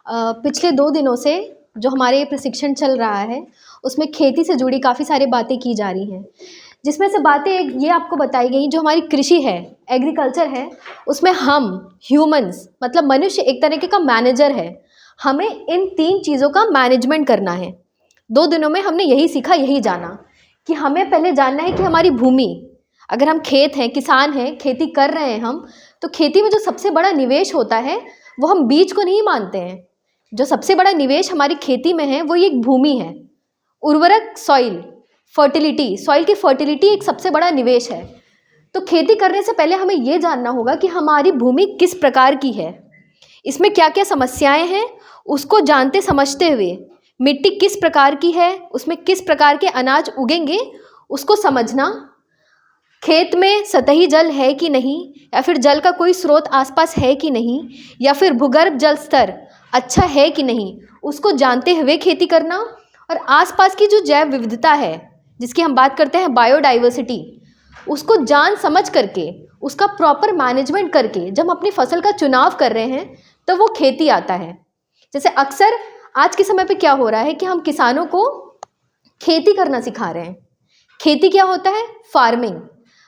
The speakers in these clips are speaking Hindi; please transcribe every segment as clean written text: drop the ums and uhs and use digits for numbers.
पिछले 2 दिनों से जो हमारे ये प्रशिक्षण चल रहा है, उसमें खेती से जुड़ी काफ़ी सारी बातें की जा रही हैं। जिसमें से बातें एक ये आपको बताई गई, जो हमारी कृषि है, एग्रीकल्चर है, उसमें हम ह्यूमन्स मतलब मनुष्य एक तरीके का मैनेजर है। हमें इन 3 चीज़ों का मैनेजमेंट करना है। 2 दिनों में हमने यही सीखा, यही जाना कि हमें पहले जानना है कि हमारी भूमि, अगर हम खेत हैं, किसान हैं, खेती कर रहे हैं हम, तो खेती में जो सबसे बड़ा निवेश होता है वो हम बीज को नहीं मानते हैं। जो सबसे बड़ा निवेश हमारी खेती में है वो ये एक भूमि है। उर्वरक, सॉइल फर्टिलिटी, सॉइल की फर्टिलिटी एक सबसे बड़ा निवेश है। तो खेती करने से पहले हमें ये जानना होगा कि हमारी भूमि किस प्रकार की है, इसमें क्या क्या समस्याएं हैं, उसको जानते समझते हुए मिट्टी किस प्रकार की है, उसमें किस प्रकार के अनाज उगेंगे, उसको समझना। खेत में सतही जल है कि नहीं, या फिर जल का कोई स्रोत आसपास है कि नहीं, या फिर भूगर्भ जल स्तर अच्छा है कि नहीं, उसको जानते हुए खेती करना। और आसपास की जो जैव विविधता है, जिसकी हम बात करते हैं बायोडाइवर्सिटी, उसको जान समझ करके, उसका प्रॉपर मैनेजमेंट करके जब हम अपनी फसल का चुनाव कर रहे हैं तो वो खेती आता है। जैसे अक्सर आज के समय पे क्या हो रहा है कि हम किसानों को खेती करना सिखा रहे हैं। खेती क्या होता है? फार्मिंग,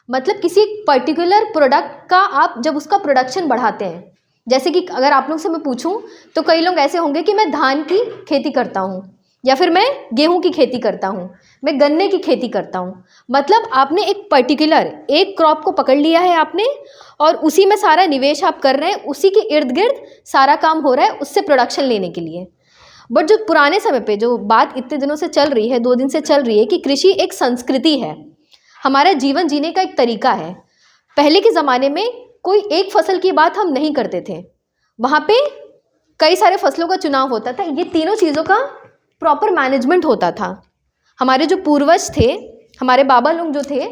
मतलब किसी पर्टिकुलर प्रोडक्ट का आप जब उसका प्रोडक्शन बढ़ाते हैं। जैसे कि अगर आप लोग से मैं पूछूं तो कई लोग ऐसे होंगे कि मैं धान की खेती करता हूं, या फिर मैं गेहूं की खेती करता हूं, मैं गन्ने की खेती करता हूं। मतलब आपने एक पर्टिकुलर एक क्रॉप को पकड़ लिया है आपने, और उसी में सारा निवेश आप कर रहे हैं, उसी के इर्द गिर्द सारा काम हो रहा है उससे प्रोडक्शन लेने के लिए। बट जो पुराने समय पे जो बात इतने दिनों से चल रही है, 2 दिन से चल रही है, कि कृषि एक संस्कृति है, हमारा जीवन जीने का एक तरीका है। पहले के ज़माने में कोई एक फसल की बात हम नहीं करते थे, वहाँ पे कई सारे फसलों का चुनाव होता था। ये तीनों चीज़ों का प्रॉपर मैनेजमेंट होता था। हमारे जो पूर्वज थे, हमारे बाबा लोग जो थे,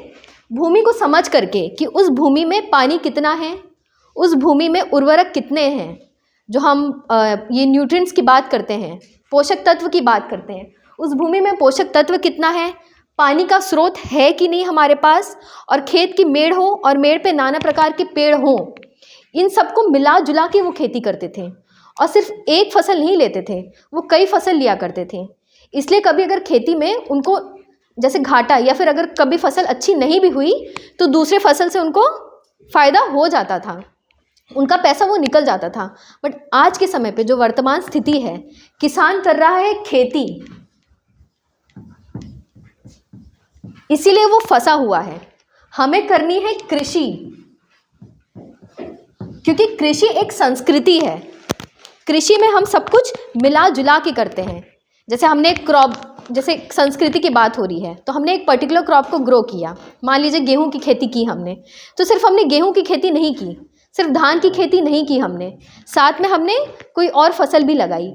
भूमि को समझ करके कि उस भूमि में पानी कितना है, उस भूमि में उर्वरक कितने हैं, जो हम ये न्यूट्रिएंट्स की बात करते हैं, पोषक तत्व की बात करते हैं, उस भूमि में पोषक तत्व कितना है, पानी का स्रोत है कि नहीं हमारे पास, और खेत की मेड़ हो और मेड़ पे नाना प्रकार के पेड़ हों, इन सबको मिला जुला के वो खेती करते थे। और सिर्फ एक फसल नहीं लेते थे, वो कई फसल लिया करते थे। इसलिए कभी अगर खेती में उनको जैसे घाटा, या फिर अगर कभी फसल अच्छी नहीं भी हुई तो दूसरे फसल से उनको फ़ायदा हो जाता था, उनका पैसा वो निकल जाता था। बट आज के समय पे जो वर्तमान स्थिति है, किसान कर रहा है खेती, इसीलिए वो फंसा हुआ है। हमें करनी है कृषि, क्योंकि कृषि एक संस्कृति है। कृषि में हम सब कुछ मिला जुला के करते हैं। जैसे हमने एक क्रॉप, जैसे संस्कृति की बात हो रही है, तो हमने एक पर्टिकुलर क्रॉप को ग्रो किया। मान लीजिए गेहूं की खेती की हमने, तो सिर्फ हमने गेहूं की खेती नहीं की, सिर्फ धान की खेती नहीं की हमने, साथ में हमने कोई और फसल भी लगाई।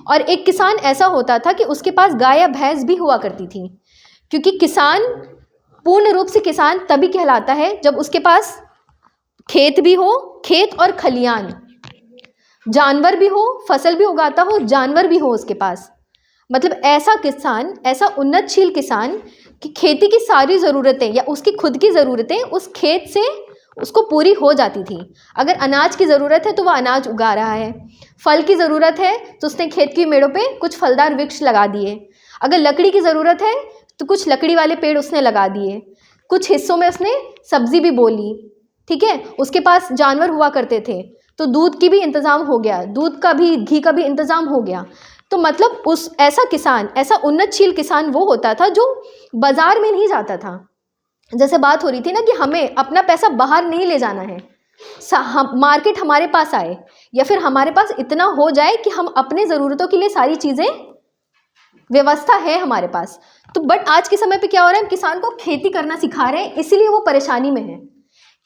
और एक किसान ऐसा होता था कि उसके पास गाय या भैंस भी हुआ करती थी, क्योंकि किसान पूर्ण रूप से किसान तभी कहलाता है जब उसके पास खेत भी हो, खेत और खलियान, जानवर भी हो, फसल भी उगाता हो, जानवर भी हो उसके पास। मतलब ऐसा किसान, ऐसा उन्नतशील किसान कि खेती की सारी ज़रूरतें या उसकी खुद की ज़रूरतें उस खेत से उसको पूरी हो जाती थी। अगर अनाज की ज़रूरत है तो वह अनाज उगा रहा है, फल की ज़रूरत है तो उसने खेत की मेड़ों पे कुछ फलदार वृक्ष लगा दिए, अगर लकड़ी की ज़रूरत है तो कुछ लकड़ी वाले पेड़ उसने लगा दिए, कुछ हिस्सों में उसने सब्जी भी बोली, ठीक है। उसके पास जानवर हुआ करते थे तो दूध की भी इंतज़ाम हो गया, दूध का भी, घी का भी इंतज़ाम हो गया। तो मतलब उस ऐसा किसान, ऐसा उन्नतशील किसान वो होता था जो बाज़ार में नहीं जाता था। जैसे बात हो रही थी ना कि हमें अपना पैसा बाहर नहीं ले जाना है, मार्केट हमारे पास आए, या फिर हमारे पास इतना हो जाए कि हम अपने ज़रूरतों के लिए सारी चीज़ें, व्यवस्था है हमारे पास। तो बट आज के समय पे क्या हो रहा है, हम किसान को खेती करना सिखा रहे हैं, इसीलिए वो परेशानी में है।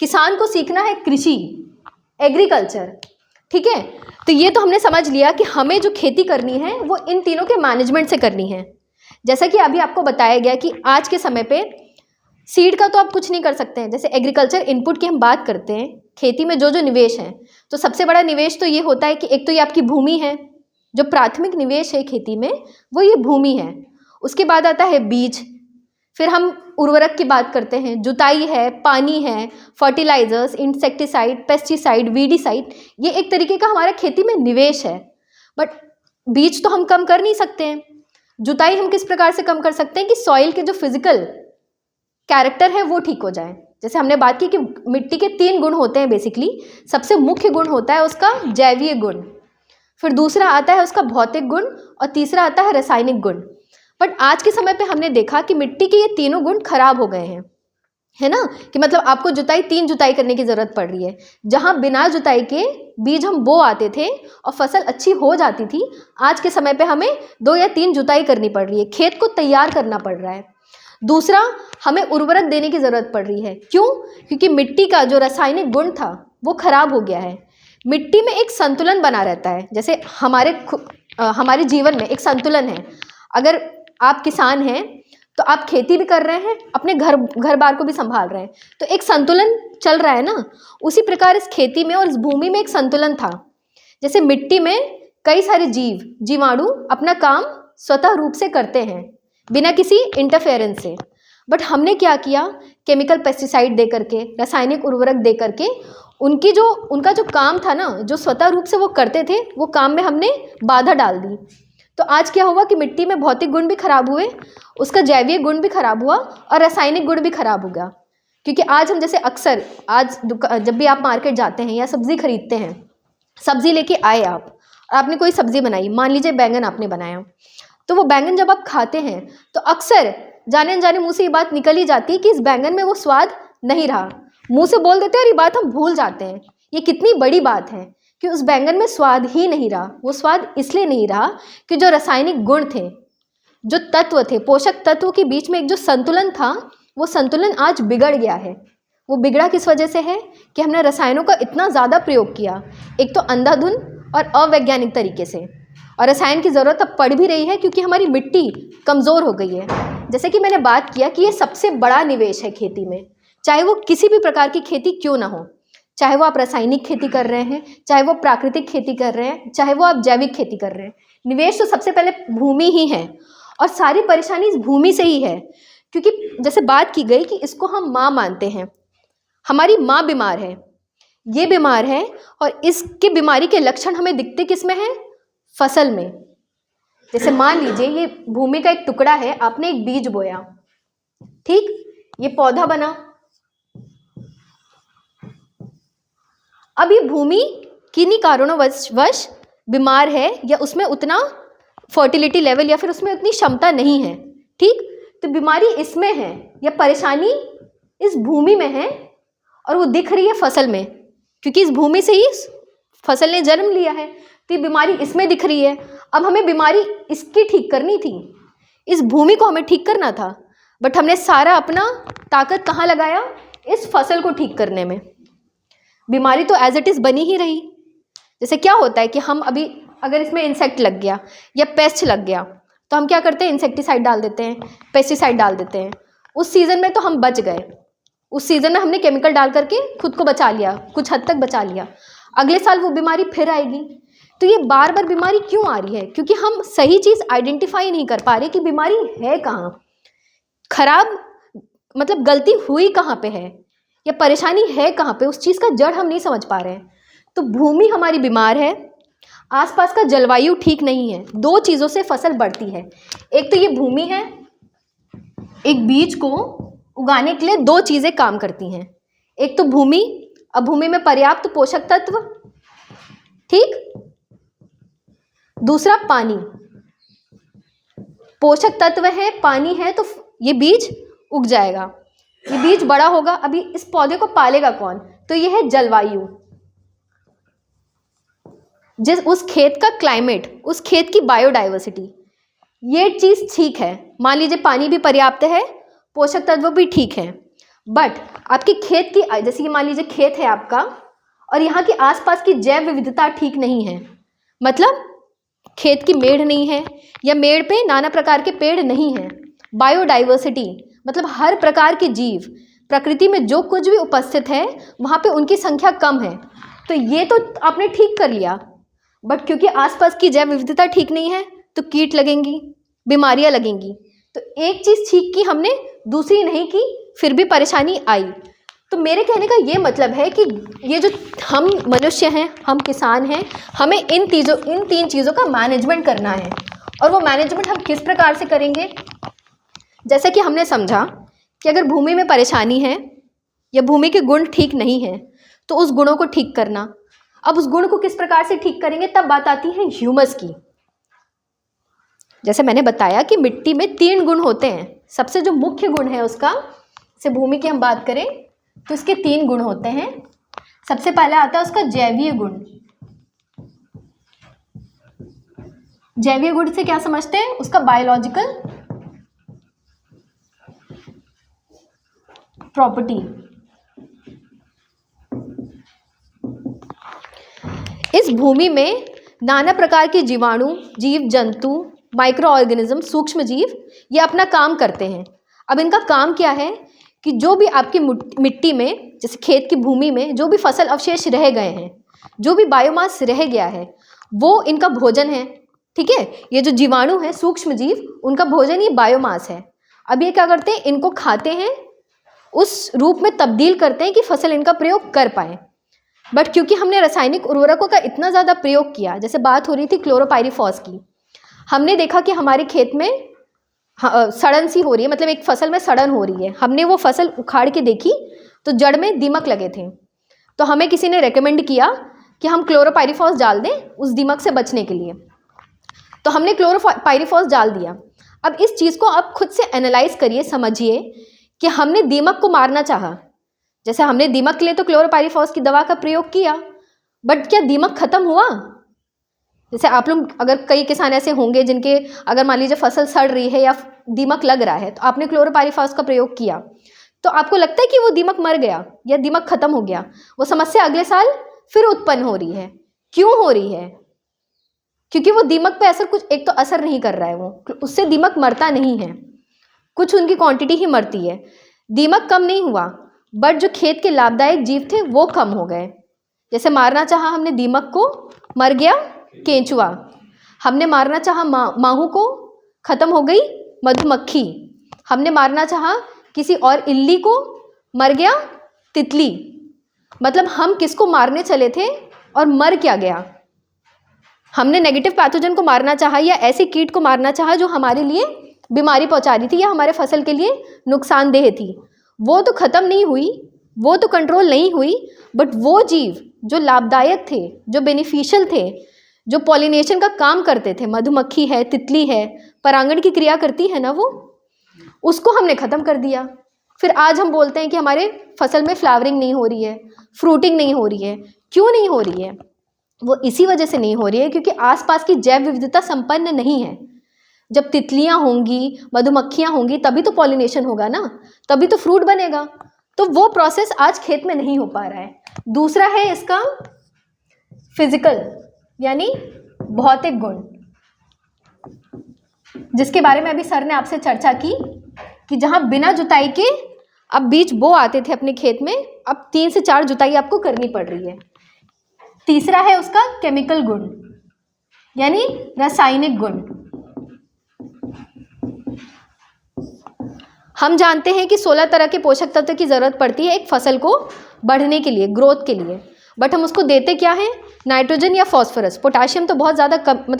किसान को सीखना है कृषि, एग्रीकल्चर, ठीक है। तो ये तो हमने समझ लिया कि हमें जो खेती करनी है वो इन तीनों के मैनेजमेंट से करनी है। जैसा कि अभी आपको बताया गया कि आज के समय पे सीड का तो आप कुछ नहीं कर सकते हैं। जैसे एग्रीकल्चर इनपुट की हम बात करते हैं, खेती में जो जो निवेश है, तो सबसे बड़ा निवेश तो ये होता है कि एक तो ये आपकी भूमि है, जो प्राथमिक निवेश है खेती में वो ये भूमि है। उसके बाद आता है बीज, फिर हम उर्वरक की बात करते हैं, जुताई है, पानी है, फर्टिलाइजर्स, इंसेक्टिसाइड, पेस्टिसाइड, वीडिसाइड, ये एक तरीके का हमारा खेती में निवेश है। बट बीज तो हम कम कर नहीं सकते हैं। जुताई हम किस प्रकार से कम कर सकते हैं कि सॉइल के जो फिजिकल कैरेक्टर है वो ठीक हो जाए। जैसे हमने बात की कि मिट्टी के 3 गुण होते हैं बेसिकली। सबसे मुख्य गुण होता है उसका जैवीय गुण, फिर दूसरा आता है उसका भौतिक गुण, और तीसरा आता है रासायनिक गुण। बट आज के समय पे हमने देखा कि मिट्टी के ये तीनों गुण खराब हो गए हैं, है ना, कि मतलब आपको 3 जुताई करने की ज़रूरत पड़ रही है। जहाँ बिना जुताई के बीज हम बो आते थे और फसल अच्छी हो जाती थी, आज के समय पे हमें 2 या 3 जुताई करनी पड़ रही है, खेत को तैयार करना पड़ रहा है। दूसरा, हमें उर्वरक देने की ज़रूरत पड़ रही है। क्यों? क्योंकि मिट्टी का जो रासायनिक गुण था वो खराब हो गया है। मिट्टी में एक संतुलन बना रहता है, जैसे हमारे जीवन में एक संतुलन है। अगर आप किसान हैं तो आप खेती भी कर रहे हैं, अपने घर बार को भी संभाल रहे हैं, तो एक संतुलन चल रहा है ना। उसी प्रकार इस खेती में और इस भूमि में एक संतुलन था। जैसे मिट्टी में कई सारे जीवाणु अपना काम स्वतः रूप से करते हैं बिना किसी इंटरफेरेंस से। बट हमने क्या किया, केमिकल पेस्टिसाइड दे करके, रासायनिक उर्वरक दे करके उनका जो काम था ना, जो स्वतः रूप से वो करते थे, वो काम में हमने बाधा डाल दी। तो आज क्या हुआ कि मिट्टी में भौतिक गुण भी खराब हुए, उसका जैवीय गुण भी खराब हुआ और रासायनिक गुण भी खराब हो गया। क्योंकि आज हम जैसे अक्सर जब भी आप मार्केट जाते हैं या सब्ज़ी खरीदते हैं, सब्ज़ी लेके आए आप और आपने कोई सब्ज़ी बनाई, मान लीजिए बैंगन आपने बनाया, तो वो बैंगन जब आप खाते हैं तो अक्सर जाने अनजाने मुँह से ये बात निकल ही जाती है कि इस बैंगन में वो स्वाद नहीं रहा। मुँह से बोल देते हैं और ये बात हम भूल जाते हैं। ये कितनी बड़ी बात है कि उस बैंगन में स्वाद ही नहीं रहा। वो स्वाद इसलिए नहीं रहा कि जो रासायनिक गुण थे, जो तत्व थे, पोषक तत्वों के बीच में एक जो संतुलन था, वो संतुलन आज बिगड़ गया है। वो बिगड़ा किस वजह से है कि हमने रसायनों का इतना ज़्यादा प्रयोग किया, एक तो अंधाधुन और अवैज्ञानिक तरीके से। और रसायन की ज़रूरत अब पड़ भी रही है क्योंकि हमारी मिट्टी कमज़ोर हो गई है। जैसे कि मैंने बात किया कि ये सबसे बड़ा निवेश है खेती में, चाहे वो किसी भी प्रकार की खेती क्यों ना हो, चाहे वो आप रासायनिक खेती कर रहे हैं, चाहे वो प्राकृतिक खेती कर रहे हैं, चाहे वो आप जैविक खेती कर रहे हैं। निवेश तो सबसे पहले भूमि ही है और सारी परेशानी इस भूमि से ही है। क्योंकि जैसे बात की गई कि इसको हम माँ मानते हैं, हमारी माँ बीमार है, ये बीमार है, और इसके बीमारी के लक्षण हमें दिखते किस में हैं? फसल में। जैसे मान लीजिए ये भूमि का एक टुकड़ा है, आपने एक बीज बोया, ठीक, ये पौधा बना। अब ये भूमि किन्हीं कारणों वश बीमार है या उसमें उतना फर्टिलिटी लेवल या फिर उसमें उतनी क्षमता नहीं है, ठीक। तो बीमारी इसमें है या परेशानी इस भूमि में है और वो दिख रही है फसल में, क्योंकि इस भूमि से ही फसल ने जन्म लिया है, तो ये बीमारी इसमें दिख रही है। अब हमें बीमारी इसकी ठीक करनी थी, इस भूमि को हमें ठीक करना था, बट हमने सारा अपना ताकत कहाँ लगाया? इस फसल को ठीक करने में। बीमारी तो एज इट इज़ बनी ही रही। जैसे क्या होता है कि हम अभी अगर इसमें इंसेक्ट लग गया या पेस्ट लग गया तो हम क्या करते हैं? इंसेक्टिसाइड डाल देते हैं, पेस्टिसाइड डाल देते हैं। उस सीज़न में तो हम बच गए, उस सीज़न में हमने केमिकल डाल करके खुद को बचा लिया, कुछ हद तक बचा लिया। अगले साल वो बीमारी फिर आएगी। तो ये बार बार बीमारी क्यों आ रही है? क्योंकि हम सही चीज़ आइडेंटिफाई नहीं कर पा रहे कि बीमारी है कहाँ, खराब मतलब गलती हुई कहाँ पे है या परेशानी है कहाँ पे, उस चीज़ का जड़ हम नहीं समझ पा रहे हैं। तो भूमि हमारी बीमार है, आसपास का जलवायु ठीक नहीं है। 2 चीज़ों से फसल बढ़ती है, एक तो ये भूमि है, एक बीज को उगाने के लिए 2 चीज़ें काम करती हैं। एक तो भूमि, अब भूमि में पर्याप्त पोषक तत्व, ठीक। दूसरा पानी, पोषक तत्व है, पानी है, तो ये बीज उग जाएगा, ये बीज बड़ा होगा। अभी इस पौधे को पालेगा कौन? तो ये है जलवायु, उस खेत का क्लाइमेट, उस खेत की बायोडाइवर्सिटी, ये चीज़ ठीक है। मान लीजिए पानी भी पर्याप्त है, पोषक तत्व भी ठीक है, बट आपके खेत की, जैसे कि मान लीजिए खेत है आपका और यहाँ की आसपास की जैव विविधता ठीक नहीं है, मतलब खेत की मेड़ नहीं है या मेड़ पे नाना प्रकार के पेड़ नहीं हैं। बायोडाइवर्सिटी मतलब हर प्रकार के जीव प्रकृति में जो कुछ भी उपस्थित है वहाँ पे उनकी संख्या कम है। तो ये तो आपने ठीक कर लिया, बट क्योंकि आसपास की जैव विविधता ठीक नहीं है तो कीट लगेंगी, बीमारियाँ लगेंगी। तो एक चीज़ ठीक की हमने, दूसरी नहीं की, फिर भी परेशानी आई। तो मेरे कहने का ये मतलब है कि ये जो हम मनुष्य हैं, हम किसान हैं, हमें इन 3 चीज़ों का मैनेजमेंट करना है। और वो मैनेजमेंट हम किस प्रकार से करेंगे? जैसे कि हमने समझा कि अगर भूमि में परेशानी है या भूमि के गुण ठीक नहीं है तो उस गुणों को ठीक करना। अब उस गुण को किस प्रकार से ठीक करेंगे, तब बात आती है ह्यूमस की। जैसे मैंने बताया कि मिट्टी में 3 गुण होते हैं। सबसे जो मुख्य गुण है उसका, से भूमि की हम बात करें तो इसके 3 गुण होते हैं। सबसे पहला आता है उसका जैवीय गुण। जैवीय गुण से क्या समझते हैं? उसका बायोलॉजिकल प्रॉपर्टी। इस भूमि में नाना प्रकार के जीवाणु, जीव जंतु, माइक्रो ऑर्गेनिज्म, सूक्ष्म जीव ये अपना काम करते हैं। अब इनका काम क्या है कि जो भी आपकी मिट्टी में, जैसे खेत की भूमि में जो भी फसल अवशेष रह गए हैं, जो भी बायोमास रह गया है, वो इनका भोजन है। ठीक है, ये जो जीवाणु है, सूक्ष्म जीव, उनका भोजन ये बायोमास है। अब ये क्या करते हैं? इनको खाते हैं, उस रूप में तब्दील करते हैं कि फसल इनका प्रयोग कर पाए। बट क्योंकि हमने रासायनिक उर्वरकों का इतना ज़्यादा प्रयोग किया, जैसे बात हो रही थी क्लोरोपाइरीफॉस की, हमने देखा कि हमारे खेत में सड़न सी हो रही है, मतलब एक फसल में सड़न हो रही है। हमने वो फसल उखाड़ के देखी तो जड़ में दीमक लगे थे। तो हमें किसी ने रेकमेंड किया कि हम क्लोरोपाइरीफॉस डाल दें उस दीमक से बचने के लिए। तो हमने क्लोरोपाइरीफॉस डाल दिया। अब इस चीज़ को आप खुद से एनालाइज करिए, समझिए कि हमने दीमक को मारना चाहा। जैसे हमने दीमक के लिए तो क्लोरोपाइरीफॉस की दवा का प्रयोग किया, बट क्या दीमक खत्म हुआ? जैसे आप लोग, अगर कई किसान ऐसे होंगे जिनके अगर मान लीजिए फसल सड़ रही है या दीमक लग रहा है, तो आपने क्लोरोपाइरीफॉस का प्रयोग किया, तो आपको लगता है कि वो दीमक मर गया या दीमक खत्म हो गया? वो समस्या अगले साल फिर उत्पन्न हो रही है। क्यों हो रही है? क्योंकि वो दीमक पे असर, कुछ एक तो असर नहीं कर रहा है, वो उससे दीमक मरता नहीं है, कुछ उनकी क्वांटिटी ही मरती है। दीमक कम नहीं हुआ, बट जो खेत के लाभदायक जीव थे वो कम हो गए। जैसे मारना चाहा हमने दीमक को, मर गया केंचुआ। हमने मारना चाहा माहू को, खत्म हो गई मधुमक्खी। हमने मारना चाहा किसी और इल्ली को, मर गया तितली। मतलब हम किसको मारने चले थे और मर क्या गया? हमने नेगेटिव पैथोजन को मारना चाहा या ऐसे कीट को मारना चाहा जो हमारे लिए बीमारी पहुंचा रही थी या हमारे फसल के लिए नुकसानदेह थी। वो तो खत्म नहीं हुई, वो तो कंट्रोल नहीं हुई, बट वो जीव जो लाभदायक थे, जो बेनिफिशियल थे, जो पॉलिनेशन का काम करते थे, मधुमक्खी है, तितली है, परागण की क्रिया करती है ना, वो, उसको हमने ख़त्म कर दिया। फिर आज हम बोलते हैं कि हमारे फसल में फ्लावरिंग नहीं हो रही है, फ्रूटिंग नहीं हो रही है। क्यों नहीं हो रही है? वो इसी वजह से नहीं हो रही है क्योंकि आसपास की जैव विविधता संपन्न नहीं है। जब तितलियां होंगी, मधुमक्खियां होंगी, तभी तो पॉलिनेशन होगा ना, तभी तो फ्रूट बनेगा। तो वो प्रोसेस आज खेत में नहीं हो पा रहा है। दूसरा है इसका फिजिकल, यानी भौतिक गुण, जिसके बारे में अभी सर ने आपसे चर्चा की कि जहां बिना जुताई के अब बीज बो आते थे अपने खेत में, अब 3 से 4 जुताई आपको करनी पड़ रही है। तीसरा है उसका केमिकल गुण, यानी रासायनिक गुण। हम जानते हैं कि 16 तरह के पोषक तत्व की ज़रूरत पड़ती है एक फसल को बढ़ने के लिए, ग्रोथ के लिए, बट हम उसको देते क्या हैं? नाइट्रोजन या फॉस्फोरस। पोटाशियम तो बहुत ज़्यादा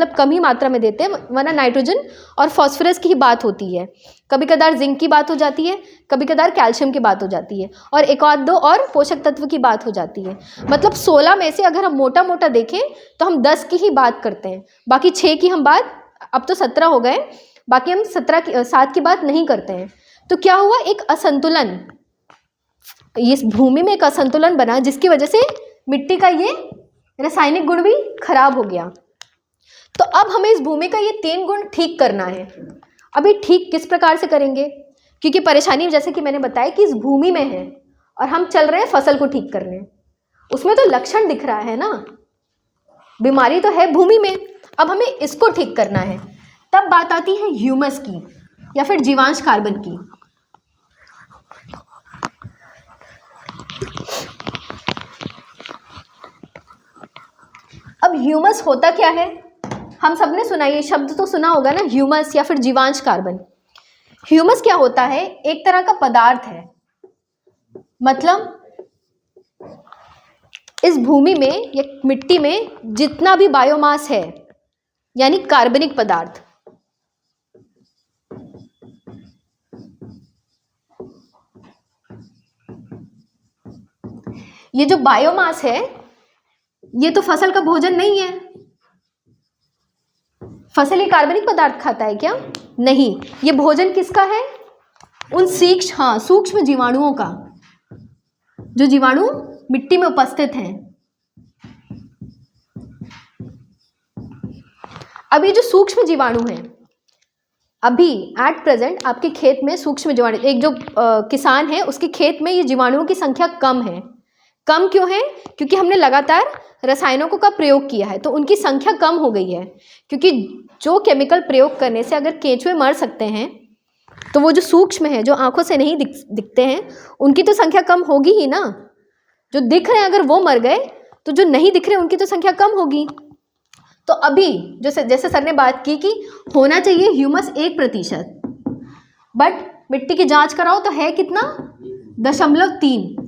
कम ही मात्रा में देते हैं, वरना नाइट्रोजन और फॉस्फोरस की ही बात होती है। कभी कदार जिंक की बात हो जाती है, कभी कदार कैल्शियम की बात हो जाती है, और एक आध दो और पोषक तत्व की बात हो जाती है। मतलब 16 में से अगर हम मोटा मोटा देखें तो हम 10 की ही बात करते हैं, बाकी 6 की हम बात, अब तो 17 हो गए, बाकी हम 7 की बात नहीं करते हैं। तो क्या हुआ? एक असंतुलन, इस भूमि में एक असंतुलन बना, जिसकी वजह से मिट्टी का ये रासायनिक गुण भी खराब हो गया। तो अब हमें इस भूमि का ये 3 गुण ठीक करना है। अभी ठीक किस प्रकार से करेंगे? क्योंकि परेशानी जैसे कि मैंने बताया कि इस भूमि में है और हम चल रहे हैं फसल को ठीक करने, उसमें तो लक्षण दिख रहा है ना, बीमारी तो है भूमि में। अब हमें इसको ठीक करना है। तब बात आती है ह्यूमस की या फिर जीवांश कार्बन की। अब ह्यूमस होता क्या है? हम सबने सुना, ये शब्द तो सुना होगा ना, ह्यूमस या फिर जीवांश कार्बन। ह्यूमस क्या होता है? एक तरह का पदार्थ है, मतलब इस भूमि में या मिट्टी में जितना भी बायोमास है यानी कार्बनिक पदार्थ, ये जो बायोमास है ये तो फसल का भोजन नहीं है। फसल ये कार्बनिक पदार्थ खाता है क्या? नहीं। ये भोजन किसका है? उन सूक्ष्म जीवाणुओं का, जो जीवाणु मिट्टी में उपस्थित हैं। अब ये जो सूक्ष्म जीवाणु हैं, अभी एट प्रेजेंट आपके खेत में सूक्ष्म जीवाणु, एक जो किसान है उसके खेत में ये जीवाणुओं की संख्या कम है। कम क्यों है? क्योंकि हमने लगातार रसायनों का प्रयोग किया है, तो उनकी संख्या कम हो गई है। क्योंकि जो केमिकल प्रयोग करने से अगर केंचुए मर सकते हैं, तो वो जो सूक्ष्म है, जो आंखों से नहीं दिखते हैं, उनकी तो संख्या कम होगी ही ना। जो दिख रहे हैं अगर वो मर गए, तो जो नहीं दिख रहे उनकी तो संख्या कम होगी। तो अभी जो जैसे सर ने बात की कि होना चाहिए ह्यूमस 1%, बट मिट्टी की जांच कराओ तो है कितना? 0.3।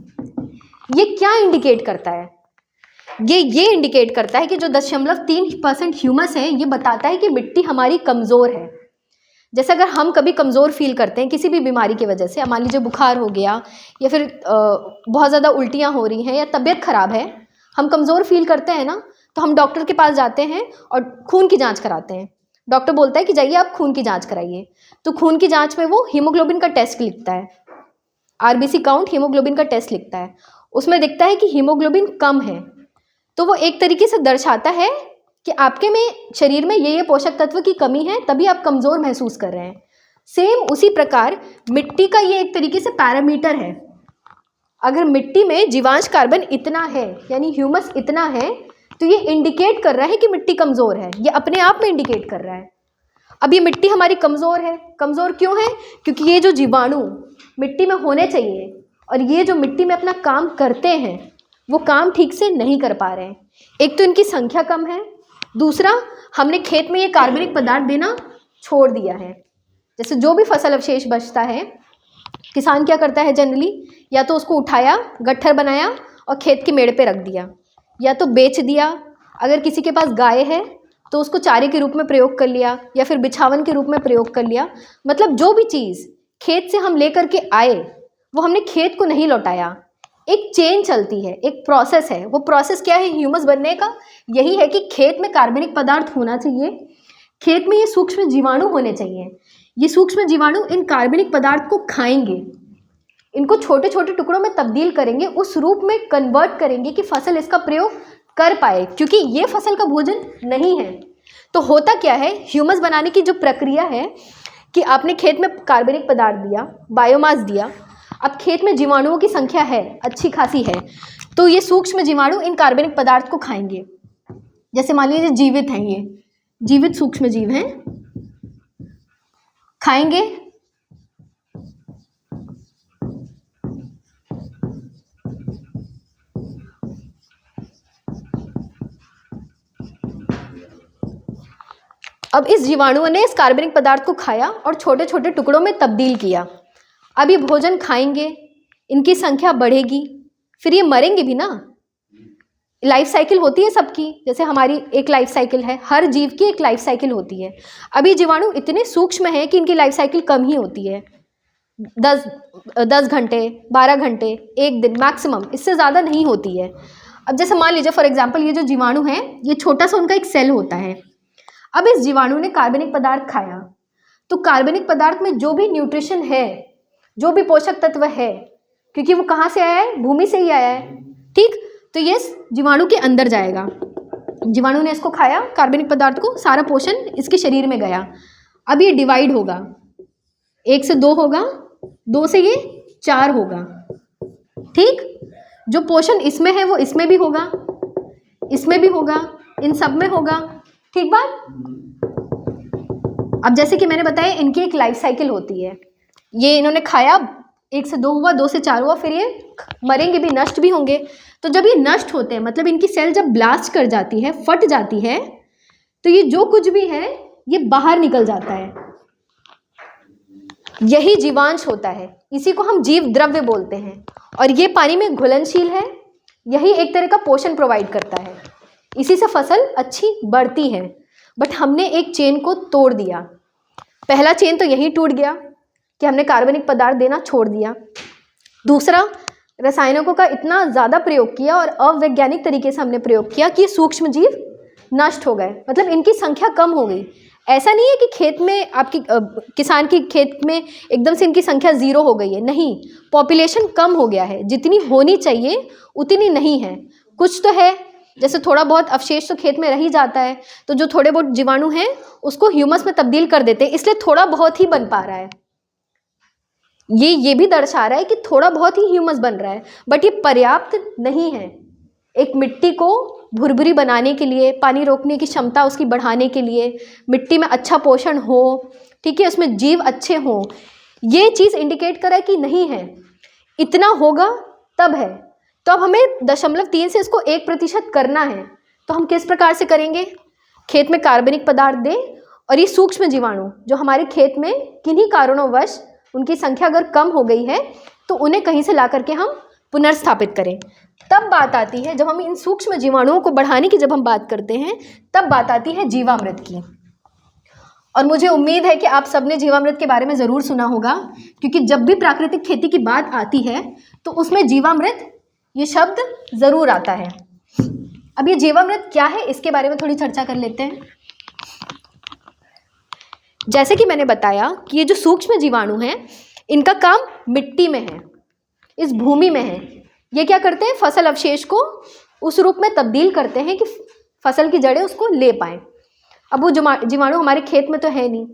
ये क्या इंडिकेट करता है? ये इंडिकेट करता है कि जो 0.3% ह्यूमस है, ये बताता है कि मिट्टी हमारी कमज़ोर है। जैसे अगर हम कभी कमज़ोर फील करते हैं किसी भी बीमारी की वजह से, मान लीजिए बुखार हो गया या फिर बहुत ज़्यादा उल्टियाँ हो रही हैं या तबीयत ख़राब है, हम कमज़ोर फील करते हैं ना, तो हम डॉक्टर के पास जाते हैं और खून की जांच कराते हैं। डॉक्टर बोलता है कि जाइए आप खून की जांच कराइए। तो खून की जांच में वो हीमोग्लोबिन का टेस्ट लिखता है, आरबीसी काउंट हीमोग्लोबिन का टेस्ट लिखता है। उसमें दिखता है कि हीमोग्लोबिन कम है, तो वो एक तरीके से दर्शाता है कि आपके में शरीर में ये पोषक तत्व की कमी है, तभी आप कमज़ोर महसूस कर रहे हैं। सेम उसी प्रकार मिट्टी का ये एक तरीके से पैरामीटर है। अगर मिट्टी में जीवांश कार्बन इतना है यानी ह्यूमस इतना है, तो ये इंडिकेट कर रहा है कि मिट्टी कमज़ोर है। ये अपने आप में इंडिकेट कर रहा है। अब ये मिट्टी हमारी कमज़ोर है। कमज़ोर क्यों है? क्योंकि ये जो जीवाणु मिट्टी में होने चाहिए और ये जो मिट्टी में अपना काम करते हैं, वो काम ठीक से नहीं कर पा रहे हैं। एक तो इनकी संख्या कम है, दूसरा हमने खेत में ये कार्बनिक पदार्थ देना छोड़ दिया है। जैसे जो भी फसल अवशेष बचता है, किसान क्या करता है जनरली, या तो उसको उठाया, गट्ठर बनाया और खेत के मेड़ पे रख दिया, या तो बेच दिया। अगर किसी के पास गाय है तो उसको चारे के रूप में प्रयोग कर लिया, या फिर बिछावन के रूप में प्रयोग कर लिया। मतलब जो भी चीज़ खेत से हम लेकर के आए, वो हमने खेत को नहीं लौटाया। एक चेन चलती है, एक प्रोसेस है। वो प्रोसेस क्या है ह्यूमस बनने का? यही है कि खेत में कार्बनिक पदार्थ होना चाहिए, खेत में ये सूक्ष्म जीवाणु होने चाहिए। ये सूक्ष्म जीवाणु इन कार्बनिक पदार्थ को खाएंगे, इनको छोटे छोटे टुकड़ों में तब्दील करेंगे, उस रूप में कन्वर्ट करेंगे कि फसल इसका प्रयोग कर पाए, क्योंकि ये फसल का भोजन नहीं है। तो होता क्या है, ह्यूमस बनाने की जो प्रक्रिया है कि आपने खेत में कार्बनिक पदार्थ दिया, बायोमास दिया, अब खेत में जीवाणुओं की संख्या है, अच्छी खासी है, तो ये सूक्ष्म जीवाणु इन कार्बनिक पदार्थ को खाएंगे। जैसे मान लीजिए जीवित हैं, ये जीवित सूक्ष्म जीव हैं, खाएंगे। अब इस जीवाणुओं ने इस कार्बनिक पदार्थ को खाया और छोटे छोटे टुकड़ों में तब्दील किया। अब ये भोजन खाएंगे, इनकी संख्या बढ़ेगी, फिर ये मरेंगे भी ना। लाइफ साइकिल होती है सबकी, जैसे हमारी एक लाइफ साइकिल है, हर जीव की एक लाइफ साइकिल होती है। अब ये जीवाणु इतने सूक्ष्म हैं कि इनकी लाइफ साइकिल कम ही होती है, 10 घंटे, 12 घंटे, 1 दिन मैक्सिमम, इससे ज़्यादा नहीं होती है। अब जैसे मान लीजिए फॉर एग्जांपल ये जो जीवाणु है, ये छोटा सा उनका एक सेल होता है। अब इस जीवाणु ने कार्बनिक पदार्थ खाया, तो कार्बनिक पदार्थ में जो भी न्यूट्रिशन है, जो भी पोषक तत्व है, क्योंकि वो कहाँ से आया है, भूमि से ही आया है, ठीक, तो ये जीवाणु के अंदर जाएगा। जीवाणु ने इसको खाया, कार्बनिक पदार्थ को, सारा पोषण इसके शरीर में गया। अब ये डिवाइड होगा, 1 से 2 होगा, 2 से ये 4 होगा, ठीक। जो पोषण इसमें है वो इसमें भी होगा, इसमें भी होगा, इन सब में होगा, ठीक बात। अब जैसे कि मैंने बताया, इनकी एक लाइफ साइकिल होती है। ये इन्होंने खाया, 1 से 2 हुआ, 2 से 4 हुआ, फिर ये मरेंगे भी, नष्ट भी होंगे। तो जब ये नष्ट होते हैं, मतलब इनकी सेल जब ब्लास्ट कर जाती है, फट जाती है, तो ये जो कुछ भी है ये बाहर निकल जाता है। यही जीवांश होता है, इसी को हम जीव द्रव्य बोलते हैं। और ये पानी में घुलनशील है, यही एक तरह का पोषण प्रोवाइड करता है, इसी से फसल अच्छी बढ़ती है। बट हमने एक चेन को तोड़ दिया। पहला चेन तो यही टूट गया कि हमने कार्बनिक पदार्थ देना छोड़ दिया। दूसरा, रसायनों का इतना ज़्यादा प्रयोग किया और अवैज्ञानिक तरीके से हमने प्रयोग किया कि सूक्ष्म जीव नष्ट हो गए, मतलब इनकी संख्या कम हो गई। ऐसा नहीं है कि खेत में आपकी किसान की खेत में एकदम से इनकी संख्या 0 हो गई है, नहीं, पॉपुलेशन कम हो गया है, जितनी होनी चाहिए उतनी नहीं है। कुछ तो है, जैसे थोड़ा बहुत अवशेष तो खेत में रह ही जाता है, तो जो थोड़े बहुत जीवाणु हैं उसको ह्यूमस में तब्दील कर देते हैं, इसलिए थोड़ा बहुत ही बन पा रहा है। ये भी दर्शा रहा है कि थोड़ा बहुत ही ह्यूमस बन रहा है, बट ये पर्याप्त नहीं है। एक मिट्टी को भुरभुरी बनाने के लिए, पानी रोकने की क्षमता उसकी बढ़ाने के लिए, मिट्टी में अच्छा पोषण हो, ठीक है, उसमें जीव अच्छे हों, ये चीज़ इंडिकेट कर रहा है कि नहीं है, इतना होगा तब है। तो अब हमें 0.3 से इसको 1% करना है। तो हम किस प्रकार से करेंगे? खेत में कार्बनिक पदार्थ दें और ये सूक्ष्म जीवाणु जो हमारे खेत में किन्हीं कारणोंवश उनकी संख्या अगर कम हो गई है तो उन्हें कहीं से ला करके हम पुनर्स्थापित करें। तब बात आती है, जब हम इन सूक्ष्म जीवाणुओं को बढ़ाने की जब हम बात करते हैं, तब बात आती है जीवामृत की। और मुझे उम्मीद है कि आप सबने जीवामृत के बारे में ज़रूर सुना होगा, क्योंकि जब भी प्राकृतिक खेती की बात आती है तो उसमें जीवामृत ये शब्द ज़रूर आता है। अब ये जीवामृत क्या है, इसके बारे में थोड़ी चर्चा कर लेते हैं। जैसे कि मैंने बताया कि ये जो सूक्ष्म जीवाणु हैं, इनका काम मिट्टी में है, इस भूमि में है। ये क्या करते हैं? फसल अवशेष को उस रूप में तब्दील करते हैं कि फसल की जड़ें उसको ले पाएँ। अब वो जीवाणु हमारे खेत में तो है नहीं,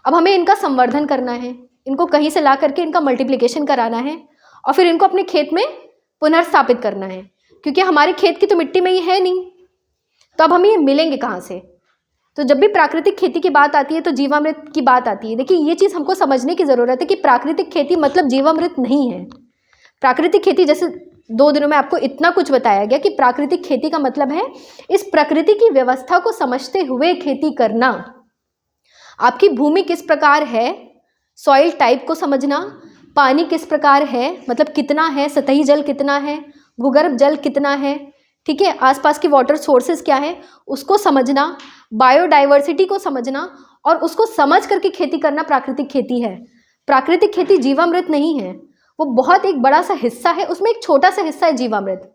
अब हमें इनका संवर्धन करना है, इनको कहीं से ला करके इनका मल्टीप्लिकेशन कराना है और फिर इनको अपने खेत में पुनर्स्थापित करना है, क्योंकि हमारे खेत की तो मिट्टी में ये है नहीं, तो अब हमें ये मिलेंगे कहाँ से? तो जब भी प्राकृतिक खेती की बात आती है तो जीवामृत की बात आती है। देखिए, ये चीज़ हमको समझने की ज़रूरत है कि प्राकृतिक खेती मतलब जीवामृत नहीं है। प्राकृतिक खेती, जैसे 2 दिनों में आपको इतना कुछ बताया गया कि प्राकृतिक खेती का मतलब है इस प्रकृति की व्यवस्था को समझते हुए खेती करना। आपकी भूमि किस प्रकार है, सॉइल टाइप को समझना, पानी किस प्रकार है, मतलब कितना है, सतही जल कितना है, भूगर्भ जल कितना है, ठीक है, आसपास के वाटर सोर्सेज क्या है, उसको समझना, बायोडाइवर्सिटी को समझना और उसको समझ करके खेती करना प्राकृतिक खेती है। प्राकृतिक खेती जीवामृत नहीं है, वो बहुत एक बड़ा सा हिस्सा है, उसमें एक छोटा सा हिस्सा है जीवामृत।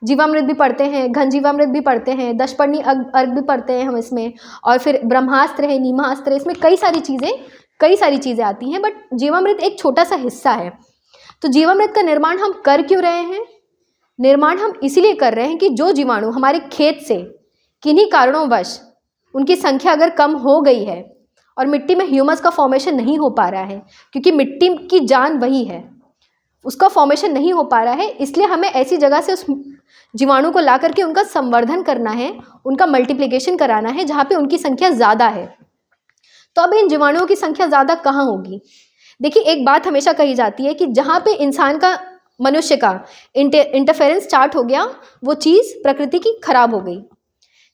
जीवामृत भी पढ़ते हैं, घन जीवामृत भी पढ़ते हैं, दशपर्णी अर्घ भी पढ़ते हैं हम इसमें, और फिर ब्रह्मास्त्र है, नीमास्त्र है, इसमें कई सारी चीज़ें आती हैं, बट जीवामृत एक छोटा सा हिस्सा है। तो जीवामृत का निर्माण हम कर क्यों रहे हैं? निर्माण हम इसीलिए कर रहे हैं कि जो जीवाणु हमारे खेत से किन्हीं कारणोंवश उनकी संख्या अगर कम हो गई है और मिट्टी में ह्यूमस का फॉर्मेशन नहीं हो पा रहा है, क्योंकि मिट्टी की जान वही है, उसका फॉर्मेशन नहीं हो पा रहा है, इसलिए हमें ऐसी जगह से उस जीवाणु को ला करके उनका संवर्धन करना है, उनका मल्टीप्लिकेशन कराना है जहाँ पे उनकी संख्या ज़्यादा है। तो अब इन जीवाणुओं की संख्या ज़्यादा कहाँ होगी? देखिए, एक बात हमेशा कही जाती है कि जहाँ पे इंसान का, मनुष्य का इंटरफेरेंस स्टार्ट हो गया, वो चीज़ प्रकृति की खराब हो गई।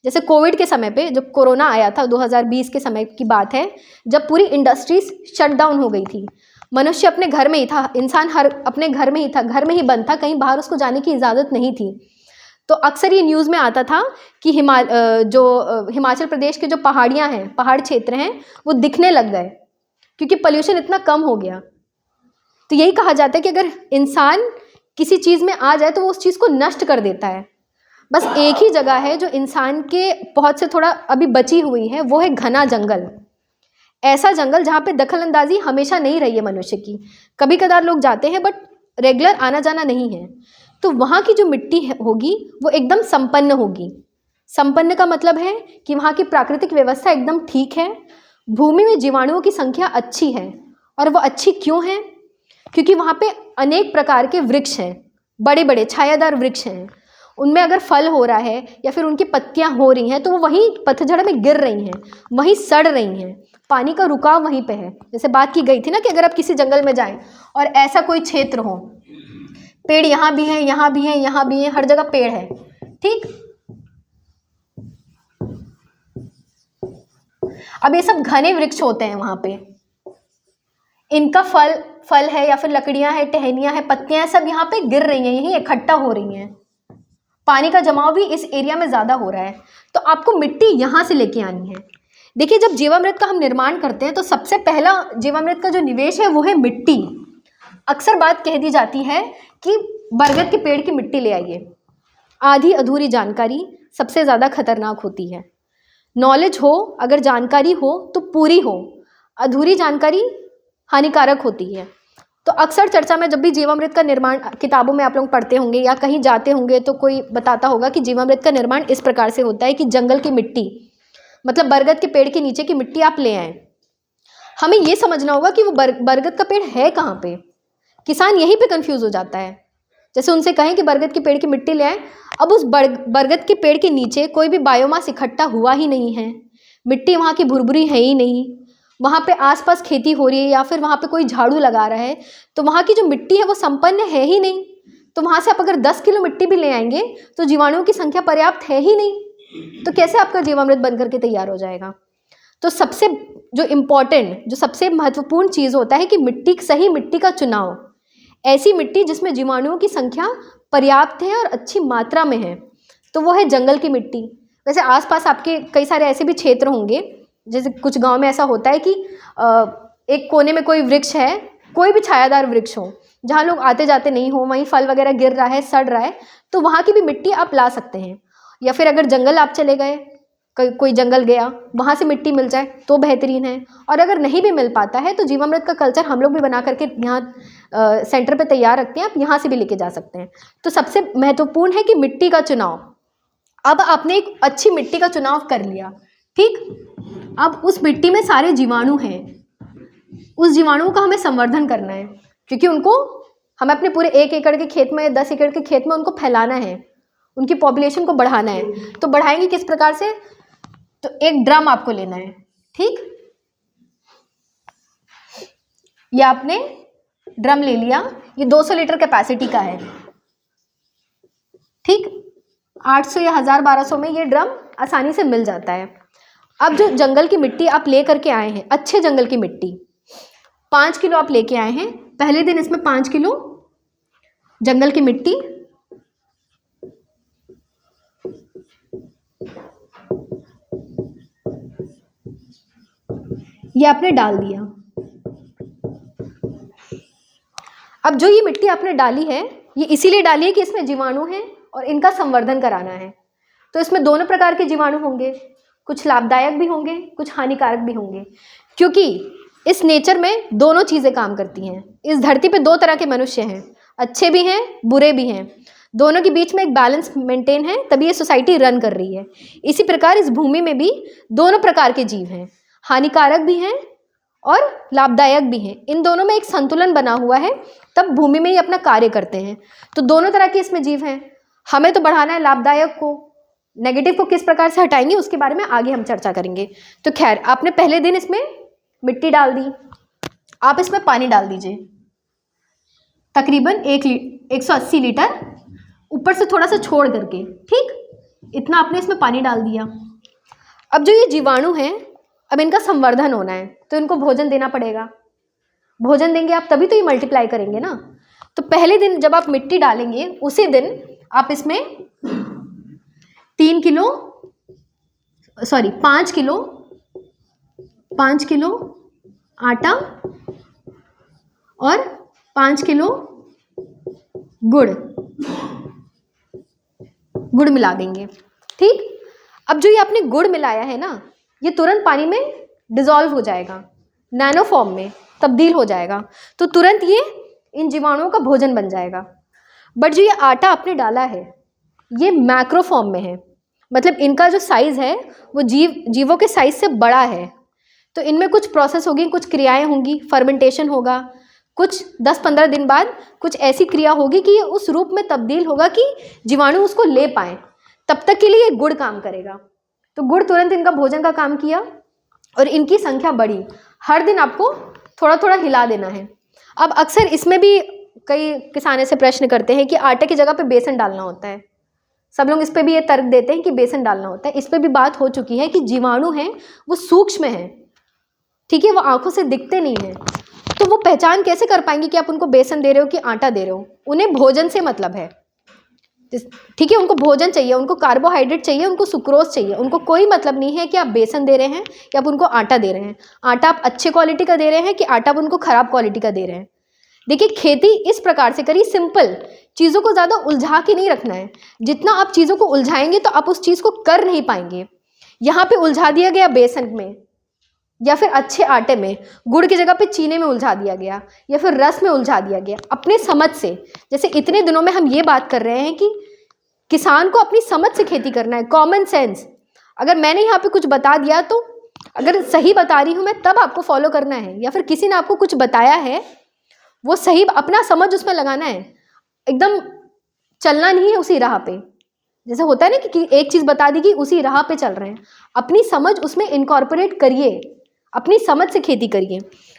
जैसे कोविड के समय पे, जब कोरोना आया था, 2020 के समय की बात है, जब पूरी इंडस्ट्रीज शट डाउन हो गई थी, मनुष्य अपने घर में ही था, इंसान हर अपने घर में ही था, घर में ही बंद था, कहीं बाहर उसको जाने की इजाज़त नहीं थी। तो अक्सर ये न्यूज़ में आता था कि हिमाचल प्रदेश के जो पहाड़ियाँ हैं, पहाड़ क्षेत्र हैं, वो दिखने लग गए क्योंकि पोल्यूशन इतना कम हो गया। तो यही कहा जाता है कि अगर इंसान किसी चीज़ में आ जाए तो वो उस चीज़ को नष्ट कर देता है। बस एक ही जगह है जो इंसान के पहुँच से थोड़ा अभी बची हुई है, वो है घना जंगल। ऐसा जंगल जहाँ पे दखलंदाजी हमेशा नहीं रही है मनुष्य की, कभी कदार लोग जाते हैं, बट रेगुलर आना जाना नहीं है। तो वहाँ की जो मिट्टी होगी वो एकदम संपन्न होगी। संपन्न का मतलब है कि वहाँ की प्राकृतिक व्यवस्था एकदम ठीक है, भूमि में जीवाणुओं की संख्या अच्छी है। और वो अच्छी क्यों है? क्योंकि वहाँ पे अनेक प्रकार के वृक्ष हैं, बड़े बड़े छायादार वृक्ष हैं, उनमें अगर फल हो रहा है या फिर उनकी पत्तियाँ हो रही हैं तो वो वहीं पतझड़ में गिर रही हैं, वहीं सड़ रही हैं, पानी का रुकाव वहीं पे है। जैसे बात की गई थी ना कि अगर आप किसी जंगल में जाएं और ऐसा कोई क्षेत्र हो, पेड़ यहाँ भी हैं, यहाँ भी हैं, यहाँ भी हैं, हर जगह पेड़ है, ठीक। अब ये सब घने वृक्ष होते हैं वहाँ पे, इनका फल है या फिर लकड़ियाँ हैं, टहनियाँ हैं, पत्तियाँ हैं, सब यहाँ पे गिर रही हैं, यहीं इकट्ठा हो रही हैं। पानी का जमाव भी इस एरिया में ज़्यादा हो रहा है, तो आपको मिट्टी यहाँ से लेके आनी है। देखिए, जब जीवामृत का हम निर्माण करते हैं तो सबसे पहला जीवामृत का जो निवेश है वो है मिट्टी। अक्सर बात कह दी जाती है कि बरगद के पेड़ की मिट्टी ले आइए। आधी अधूरी जानकारी सबसे ज़्यादा खतरनाक होती है। नॉलेज हो, अगर जानकारी हो तो पूरी हो, अधूरी जानकारी हानिकारक होती है। तो अक्सर चर्चा में जब भी जीवामृत का निर्माण किताबों में आप लोग पढ़ते होंगे या कहीं जाते होंगे तो कोई बताता होगा कि जीवामृत का निर्माण इस प्रकार से होता है कि जंगल की मिट्टी, मतलब बरगद के पेड़ के नीचे की मिट्टी आप ले आएँ। हमें ये समझना होगा कि वो बरगद का पेड़ है कहाँ पे। किसान यहीं पे कंफ्यूज हो जाता है। जैसे उनसे कहें कि बरगद के पेड़ की मिट्टी ले आएँ, अब उस बरगद के पेड़ के नीचे कोई भी बायोमास इकट्ठा हुआ ही नहीं है, मिट्टी वहाँ की भुरभुरी है ही नहीं, वहाँ पे आसपास खेती हो रही है या फिर वहाँ पे कोई झाड़ू लगा रहा है, तो वहाँ की जो मिट्टी है वो संपन्न है ही नहीं। तो वहाँ से आप अगर 10 किलो मिट्टी भी ले आएंगे तो जीवाणुओं की संख्या पर्याप्त है ही नहीं, तो कैसे आपका जीवामृत बन करके तैयार हो जाएगा। तो सबसे जो इम्पॉर्टेंट, जो सबसे महत्वपूर्ण चीज़ होता है कि मिट्टी, सही मिट्टी का चुनाव, ऐसी मिट्टी जिसमें जीवाणुओं की संख्या पर्याप्त है और अच्छी मात्रा में है, तो वो है जंगल की मिट्टी। वैसे आसपास आपके कई सारे ऐसे भी क्षेत्र होंगे, जैसे कुछ गांव में ऐसा होता है कि एक कोने में कोई वृक्ष है, कोई भी छायादार वृक्ष हो, जहाँ लोग आते जाते नहीं हो, वहीं फल वगैरह गिर रहा है, सड़ रहा है, तो वहाँ की भी मिट्टी आप ला सकते हैं। या फिर अगर जंगल आप चले गए, कोई जंगल गया, वहाँ से मिट्टी मिल जाए तो बेहतरीन है। और अगर नहीं भी मिल पाता है तो जीवामृत का कल्चर हम लोग भी बना करके यहाँ सेंटर पे तैयार रखते हैं, आप यहाँ से भी लेके जा सकते हैं। तो सबसे महत्वपूर्ण है कि मिट्टी का चुनाव। अब आपने एक अच्छी मिट्टी का चुनाव कर लिया, ठीक। अब उस मिट्टी में सारे जीवाणु हैं, उस जीवाणुओं का हमें संवर्धन करना है, क्योंकि उनको हमें अपने पूरे 1 एकड़ के खेत में, 10 एकड़ के खेत में उनको फैलाना है, उनकी पॉपुलेशन को बढ़ाना है। तो बढ़ाएंगे किस प्रकार से, तो एक ड्रम आपको लेना है, ठीक। ये आपने ड्रम ले लिया, ये 200 लीटर कैपेसिटी का है, ठीक। 800 या 1000-1200 में ये ड्रम आसानी से मिल जाता है। अब जो जंगल की मिट्टी आप ले करके आए हैं, अच्छे जंगल की मिट्टी 5 किलो आप लेके आए हैं, पहले दिन इसमें 5 किलो जंगल की मिट्टी ये आपने डाल दिया। अब जो ये मिट्टी आपने डाली है, ये इसीलिए डाली है कि इसमें जीवाणु हैं और इनका संवर्धन कराना है। तो इसमें दोनों प्रकार के जीवाणु होंगे, कुछ लाभदायक भी होंगे, कुछ हानिकारक भी होंगे, क्योंकि इस नेचर में दोनों चीज़ें काम करती हैं। इस धरती पे 2 तरह के मनुष्य हैं, अच्छे भी हैं, बुरे भी हैं, दोनों के बीच में एक बैलेंस मेंटेन है, तभी ये सोसाइटी रन कर रही है। इसी प्रकार इस भूमि में भी दोनों प्रकार के जीव हैं, हानिकारक भी हैं और लाभदायक भी हैं। इन दोनों में एक संतुलन बना हुआ है, तब भूमि में ही अपना कार्य करते हैं। तो दोनों तरह के इसमें जीव हैं। हमें तो बढ़ाना है लाभदायक को, नेगेटिव को किस प्रकार से हटाएंगे उसके बारे में आगे हम चर्चा करेंगे। तो खैर, आपने पहले दिन इसमें मिट्टी डाल दी, आप इसमें पानी डाल दीजिए, तकरीबन 180 लीटर, ऊपर से थोड़ा सा छोड़ करके, ठीक। इतना आपने इसमें पानी डाल दिया। अब जो ये जीवाणु हैं, अब इनका संवर्धन होना है, तो इनको भोजन देना पड़ेगा। भोजन देंगे आप तभी तो ये मल्टीप्लाई करेंगे ना। तो पहले दिन जब आप मिट्टी डालेंगे, उसी दिन आप इसमें 5 किलो आटा और 5 किलो गुड़ मिला देंगे, ठीक। अब जो ये आपने गुड़ मिलाया है ना, ये तुरंत पानी में डिसॉल्व हो जाएगा, नैनो फॉर्म में तब्दील हो जाएगा, तो तुरंत ये इन जीवाणुओं का भोजन बन जाएगा। बट जो ये आटा आपने डाला है, ये मैक्रो फॉर्म में है, मतलब इनका जो साइज़ है वो जीवों के साइज़ से बड़ा है। तो इनमें कुछ प्रोसेस होगी, कुछ क्रियाएं होंगी, फर्मेंटेशन होगा, कुछ 10-15 दिन बाद कुछ ऐसी क्रिया होगी कि ये उस रूप में तब्दील होगा कि जीवाणु उसको ले पाएँ। तब तक के लिए ये गुड़ काम करेगा। तो गुड़ तुरंत इनका भोजन का काम किया और इनकी संख्या बढ़ी। हर दिन आपको थोड़ा थोड़ा हिला देना है। अब अक्सर इसमें भी कई किसान ऐसे प्रश्न करते हैं कि आटे की जगह पे बेसन डालना होता है। सब लोग इस पर भी ये तर्क देते हैं कि बेसन डालना होता है। इस पर भी बात हो चुकी है कि जीवाणु हैं वो सूक्ष्म हैं, ठीक है, वो आंखों से दिखते नहीं हैं, तो वो पहचान कैसे कर पाएंगे कि आप उनको बेसन दे रहे हो कि आटा दे रहे हो। उन्हें भोजन से मतलब है, ठीक है, उनको भोजन चाहिए, उनको कार्बोहाइड्रेट चाहिए, उनको सुक्रोज चाहिए। उनको कोई मतलब नहीं है कि आप बेसन दे रहे हैं या आप उनको आटा दे रहे हैं। आटा आप अच्छे क्वालिटी का दे रहे हैं कि आटा आप उनको खराब क्वालिटी का दे रहे हैं। देखिए, खेती इस प्रकार से करिए, सिंपल, चीज़ों को ज़्यादा उलझा के नहीं रखना है। जितना आप चीज़ों को उलझाएंगे तो आप उस चीज़ को कर नहीं पाएंगे। यहाँ पे उलझा दिया गया बेसन में या फिर अच्छे आटे में, गुड़ की जगह पे चीनी में उलझा दिया गया या फिर रस में उलझा दिया गया, अपने समझ से। जैसे इतने दिनों में हम ये बात कर रहे हैं कि किसान को अपनी समझ से खेती करना है, कॉमन सेंस। अगर मैंने यहाँ पे कुछ बता दिया तो अगर सही बता रही हूँ मैं, तब आपको फॉलो करना है, या फिर किसी ने आपको कुछ बताया है वो सही, अपना समझ उसमें लगाना है, एकदम चलना नहीं है उसी राह पे। जैसे होता है ना कि एक चीज़ बता दी कि उसी राह पे चल रहे हैं, अपनी समझ उसमें इनकॉर्पोरेट करिए, अपनी समझ से खेती करिए।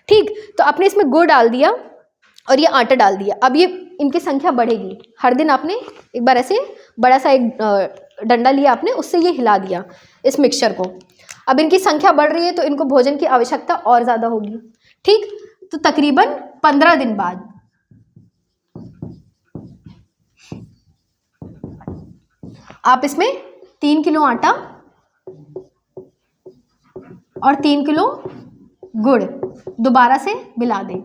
ठीक, तो आपने इसमें गुड़ डाल दिया और ये आटा डाल दिया। अब ये इनकी संख्या बढ़ेगी। हर दिन आपने एक बार ऐसे बड़ा सा एक डंडा लिया आपने, उससे ये हिला दिया इस मिक्सचर को। अब इनकी संख्या बढ़ रही है तो इनको भोजन की आवश्यकता और ज़्यादा होगी। ठीक, तो तकरीबन 15 दिन बाद आप इसमें 3 किलो आटा और 3 किलो गुड़ दोबारा से मिला दें।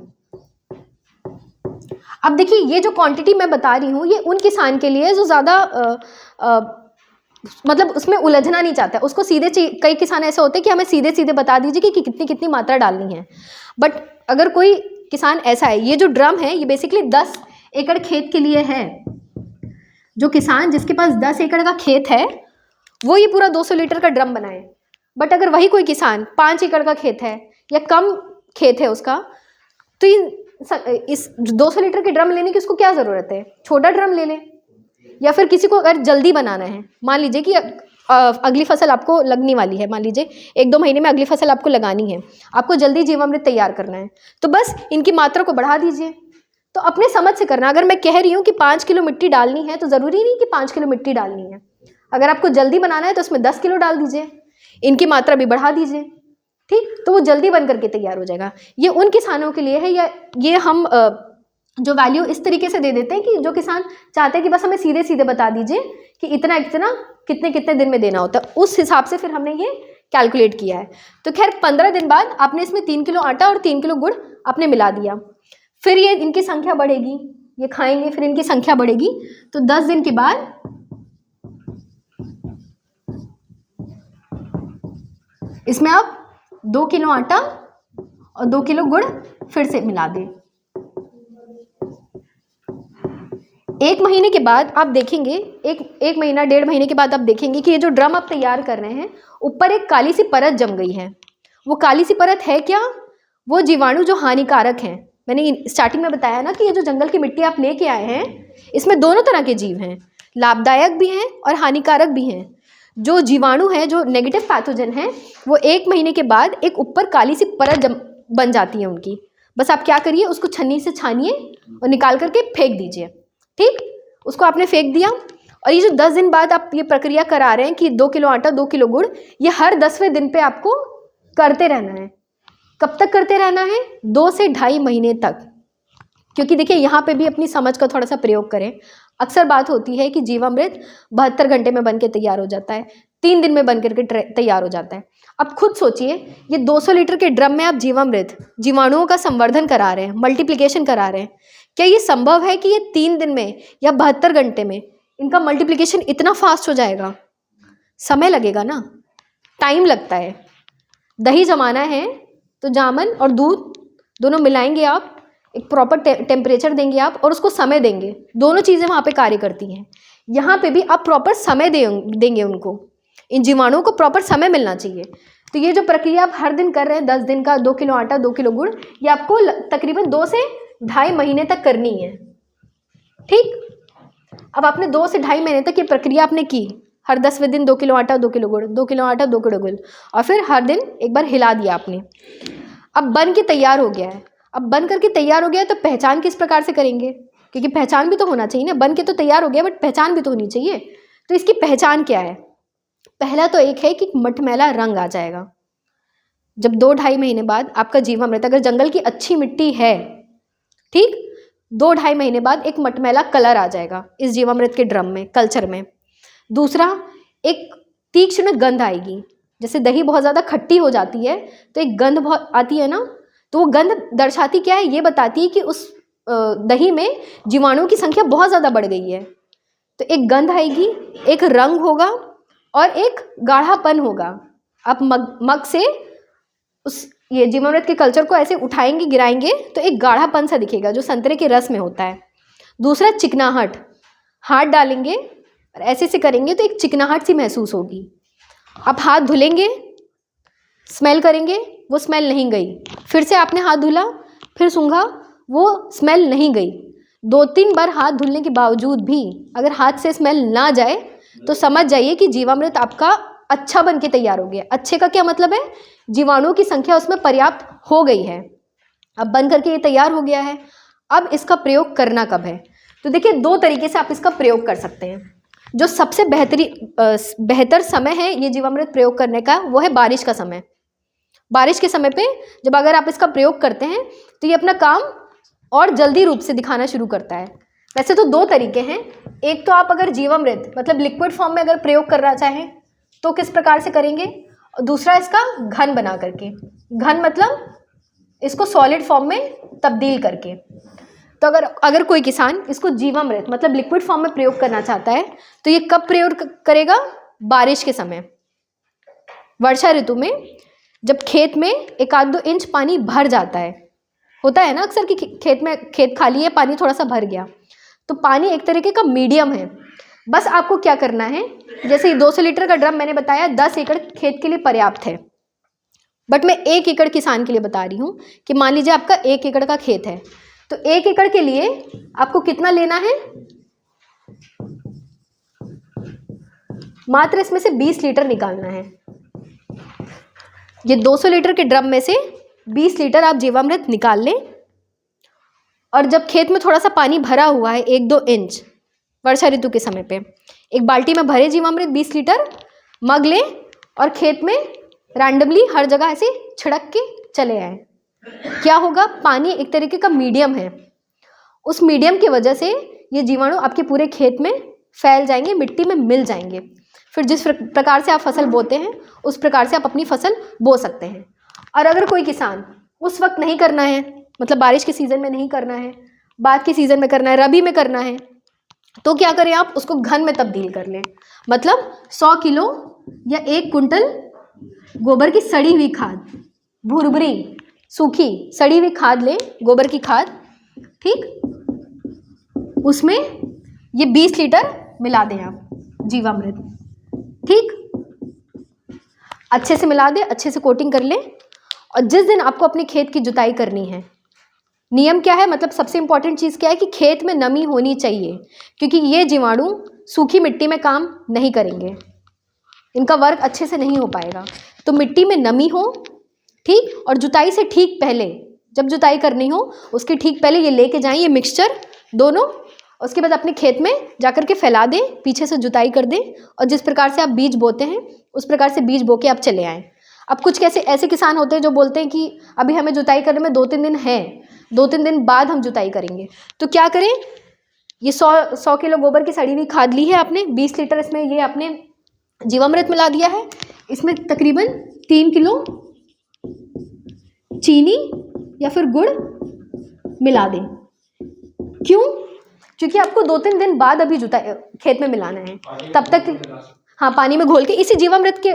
अब देखिए, ये जो क्वांटिटी मैं बता रही हूँ ये उन किसान के लिए जो ज़्यादा मतलब उसमें उलझना नहीं चाहता है। उसको सीधे, कई किसान ऐसे होते हैं कि हमें सीधे सीधे बता दीजिए कि कितनी कितनी मात्रा डालनी है। बट अगर कोई किसान ऐसा है, ये जो ड्रम है ये बेसिकली 10 एकड़ खेत के लिए है। जो किसान जिसके पास 10 एकड़ का खेत है वो ये पूरा 200 लीटर का ड्रम बनाए। बट अगर वही कोई किसान 5 एकड़ का खेत है या कम खेत है उसका, तो इस 200 लीटर के ड्रम लेने की उसको क्या ज़रूरत है, छोटा ड्रम ले ले। या फिर किसी को अगर जल्दी बनाना है, मान लीजिए कि अगली फसल आपको लगने वाली है, मान लीजिए 1-2 महीने में अगली फसल आपको लगानी है, आपको जल्दी जीवामृत तैयार करना है, तो बस इनकी मात्रा को बढ़ा दीजिए। तो अपने समझ से करना। अगर मैं कह रही हूँ कि 5 किलो मिट्टी डालनी है तो ज़रूरी नहीं कि 5 किलो मिट्टी डालनी है। अगर आपको जल्दी बनाना है तो उसमें 10 किलो डाल दीजिए, इनकी मात्रा भी बढ़ा दीजिए। ठीक, तो वो जल्दी बन करके तैयार हो जाएगा। ये उन किसानों के लिए है, या ये हम जो वैल्यू इस तरीके से दे देते हैं कि जो किसान चाहते हैं कि बस हमें सीधे सीधे बता दीजिए कि इतना इतना कितने कितने दिन में देना होता है, उस हिसाब से फिर हमने ये कैलकुलेट किया है। तो खैर 15 दिन बाद आपने इसमें 3 किलो आटा और 3 किलो गुड़ आपने मिला दिया। फिर ये इनकी संख्या बढ़ेगी, ये खाएंगे, फिर इनकी संख्या बढ़ेगी। तो 10 दिन के बाद इसमें आप 2 किलो आटा और 2 किलो गुड़ फिर से मिला दें। 1 महीने के बाद आप देखेंगे, एक महीना 1.5 महीने के बाद आप देखेंगे कि ये जो ड्रम आप तैयार कर रहे हैं ऊपर एक काली सी परत जम गई है। वो काली सी परत है क्या? वो जीवाणु जो हानिकारक हैं। मैंने स्टार्टिंग में बताया ना कि ये जो जंगल की मिट्टी आप लेके आए हैं इसमें दोनों तरह के जीव हैं, लाभदायक भी हैं और हानिकारक भी हैं। जो जीवाणु हैं, जो नेगेटिव पैथोजन हैं, वो 1 महीने के बाद एक ऊपर काली सी परत बन जाती है उनकी। बस आप क्या करिए, उसको छन्नी से छानिए और निकाल करके फेंक दीजिए। ठीक, उसको आपने फेंक दिया। और ये जो 10 दिन बाद आप ये प्रक्रिया करा रहे हैं कि 2 किलो आटा 2 किलो गुड़, ये हर 10वें दिन पे आपको करते रहना है। कब तक करते रहना है? 2 से 2.5 महीने तक। क्योंकि देखिए यहाँ पे भी अपनी समझ का थोड़ा सा प्रयोग करें। अक्सर बात होती है कि जीवामृत 72 घंटे में बन के तैयार हो जाता है, 3 दिन में बन करके तैयार हो जाता है। अब खुद सोचिए, ये 200 लीटर के ड्रम में आप जीवामृत, जीवाणुओं का संवर्धन करा रहे हैं, मल्टीप्लिकेशन करा रहे हैं। क्या ये संभव है कि ये 3 दिन में या 72 घंटे में इनका मल्टीप्लिकेशन इतना फास्ट हो जाएगा? समय लगेगा ना, टाइम लगता है। दही जमाना है तो जामन और दूध दोनों मिलाएंगे आप, एक प्रॉपर टेम्परेचर देंगे आप और उसको समय देंगे, दोनों चीज़ें वहाँ पे कार्य करती हैं। यहाँ पे भी आप प्रॉपर समय देंगे उनको, इन जीवाणुओं को प्रॉपर समय मिलना चाहिए। तो ये जो प्रक्रिया आप हर दिन कर रहे हैं 10 दिन का, 2 किलो आटा 2 किलो गुड़, ये आपको तकरीबन 2 से 2.5 महीने तक करनी है। ठीक, अब आपने 2 से 2.5 महीने तक ये प्रक्रिया आपने की, हर 10वें दिन 2 किलो आटा 2 किलो गुड़, 2 किलो आटा 2 किलो गुड़, और फिर हर दिन एक बार हिला दिया आपने। अब बन के तैयार हो गया है। अब बन करके तैयार हो गया है तो पहचान किस प्रकार से करेंगे? क्योंकि पहचान भी तो होना चाहिए ना, बन के तो तैयार हो गया बट पहचान भी तो होनी चाहिए। तो इसकी पहचान क्या है? पहला तो एक है कि मटमैला रंग आ जाएगा। जब 2-2.5 महीने बाद आपका जीवामृत, अगर जंगल की अच्छी मिट्टी है, ठीक, 2-2.5 महीने बाद एक मटमैला कलर आ जाएगा इस जीवामृत के ड्रम में, कल्चर में। दूसरा, एक तीक्ष्ण गंध आएगी। जैसे दही बहुत ज़्यादा खट्टी हो जाती है तो एक गंध बहुत आती है ना, तो वो गंध दर्शाती क्या है, ये बताती है कि उस दही में जीवाणुओं की संख्या बहुत ज़्यादा बढ़ गई है। तो एक गंध आएगी, एक रंग होगा और एक गाढ़ापन होगा। आप मग से उस ये जीवामृत के कल्चर को ऐसे उठाएंगे, गिराएंगे तो एक गाढ़ापन सा दिखेगा जो संतरे के रस में होता है। दूसरा, चिकनाहट, हाथ डालेंगे और ऐसे से करेंगे तो एक चिकनाहट सी महसूस होगी। आप हाथ धुलेंगे, स्मेल करेंगे, वो स्मेल नहीं गई। फिर से आपने हाथ धुला, फिर सूंघा, वो स्मेल नहीं गई। 2-3 बार हाथ धुलने के बावजूद भी अगर हाथ से स्मेल ना जाए तो समझ जाइए कि जीवामृत आपका अच्छा बन के तैयार हो गया। अच्छे का क्या मतलब है, जीवाणुओं की संख्या उसमें पर्याप्त हो गई है, अब बन करके ये तैयार हो गया है। अब इसका प्रयोग करना कब है, तो देखिए 2 तरीके से आप इसका प्रयोग कर सकते हैं। जो सबसे बेहतर समय है ये जीवामृत प्रयोग करने का, वो है बारिश का समय। बारिश के समय पे जब अगर आप इसका प्रयोग करते हैं तो ये अपना काम और जल्दी रूप से दिखाना शुरू करता है। वैसे तो 2 तरीके हैं, एक तो आप अगर जीवामृत मतलब लिक्विड फॉर्म में अगर प्रयोग करना चाहें तो किस प्रकार से करेंगे, और दूसरा इसका घन बना करके। घन मतलब इसको सॉलिड फॉर्म में तब्दील करके। तो अगर कोई किसान इसको जीवामृत मतलब लिक्विड फॉर्म में प्रयोग करना चाहता है तो ये कब प्रयोग करेगा, बारिश के समय, वर्षा ऋतु में, जब खेत में 1-2 इंच पानी भर जाता है। होता है ना अक्सर कि खेत खाली है, पानी थोड़ा सा भर गया, तो पानी एक तरीके का मीडियम है। बस आपको क्या करना है, जैसे 200 लीटर का ड्रम मैंने बताया 10 एकड़ खेत के लिए पर्याप्त है, बट मैं 1 एकड़ किसान के लिए बता रही हूँ कि मान लीजिए आपका 1 एकड़ का खेत है, तो 1 एकड़ के लिए आपको कितना लेना है, मात्र इसमें से 20 लीटर निकालना है। ये 200 लीटर के ड्रम में से 20 लीटर आप जीवामृत निकाल लें, और जब खेत में थोड़ा सा पानी भरा हुआ है 1-2 इंच वर्षा ऋतु के समय पे, एक बाल्टी में भरे जीवामृत 20 लीटर, मग लें और खेत में रैंडमली हर जगह ऐसे छिड़क के चले आए। क्या होगा, पानी एक तरीके का मीडियम है, उस मीडियम की वजह से ये जीवाणु आपके पूरे खेत में फैल जाएंगे, मिट्टी में मिल जाएंगे। फिर जिस प्रकार से आप फसल बोते हैं उस प्रकार से आप अपनी फसल बो सकते हैं। और अगर कोई किसान उस वक्त नहीं करना है, मतलब बारिश के सीज़न में नहीं करना है, बाद के सीज़न में करना है, रबी में करना है, तो क्या करें, आप उसको घन में तब्दील कर लें। मतलब 100 किलो या 1 कुंटल गोबर की सड़ी हुई खाद, भुरभुरी सूखी सड़ी हुई खाद लें, गोबर की खाद, ठीक, उसमें ये 20 लीटर मिला दें आप जीवामृत, ठीक, अच्छे से मिला दें, अच्छे से कोटिंग कर लें। और जिस दिन आपको अपने खेत की जुताई करनी है, नियम क्या है, मतलब सबसे इंपॉर्टेंट चीज़ क्या है कि खेत में नमी होनी चाहिए, क्योंकि ये जीवाणु सूखी मिट्टी में काम नहीं करेंगे, इनका वर्क अच्छे से नहीं हो पाएगा। तो मिट्टी में नमी हो, ठीक, और जुताई से ठीक पहले, जब जुताई करनी हो उसके ठीक पहले ये लेके जाएं, ये मिक्सचर दोनों, उसके बाद अपने खेत में जाकर के फैला दें, पीछे से जुताई कर दें, और जिस प्रकार से आप बीज बोते हैं उस प्रकार से बीज बो के आप चले आएँ। अब कुछ कैसे ऐसे किसान होते हैं जो बोलते हैं कि अभी हमें जुताई करने में 2-3 दिन है, 2-3 दिन बाद हम जुताई करेंगे, तो क्या करें, ये 100 किलो गोबर की सड़ी हुई खाद ली है आपने, 20 लीटर इसमें ये आपने जीवामृत मिला दिया है, इसमें तकरीबन 3 किलो चीनी या फिर गुड़ मिला दें। क्यों, क्योंकि आपको 2-3 दिन बाद अभी जुताई खेत में मिलाना है, तब तक हाँ पानी में घोल के इसी जीवामृत के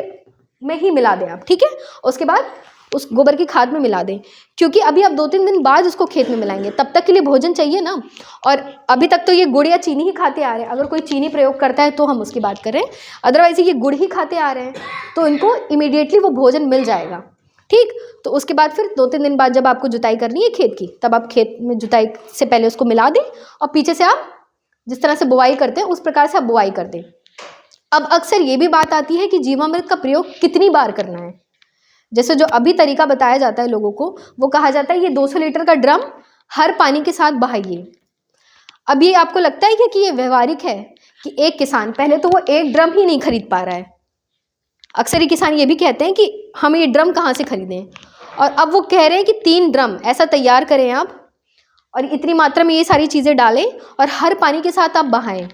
में ही मिला दें आप, ठीक है, उसके बाद उस गोबर की खाद में मिला दें, क्योंकि अभी आप 2-3 दिन बाद उसको खेत में मिलाएंगे, तब तक के लिए भोजन चाहिए ना। और अभी तक तो ये गुड़ या चीनी ही खाते आ रहे हैं, अगर कोई चीनी प्रयोग करता है तो हम उसकी बात करें, अदरवाइज ये गुड़ ही खाते आ रहे हैं, तो इनको इमीडिएटली वो भोजन मिल जाएगा, ठीक। तो उसके बाद फिर 2-3 दिन बाद जब आपको जुताई करनी है खेत की, तब आप खेत में जुताई से पहले उसको मिला दें, और पीछे से आप जिस तरह से बुआई करते हैं उस प्रकार से आप बुआई कर दें। अब अक्सर ये भी बात आती है कि जीवामृत का प्रयोग कितनी बार करना है। जैसे जो अभी तरीका बताया जाता है लोगों को, वो कहा जाता है ये 200 लीटर का ड्रम हर पानी के साथ बहाइए। अब ये आपको लगता है कि ये व्यवहारिक है कि एक किसान पहले तो वो एक ड्रम ही नहीं खरीद पा रहा है, अक्सर ये किसान ये भी कहते हैं कि हम ये ड्रम कहाँ से खरीदें, और अब वो कह रहे हैं कि 3 ड्रम ऐसा तैयार करें आप, और इतनी मात्रा में ये सारी चीज़ें डालें और हर पानी के साथ आप बहाएं,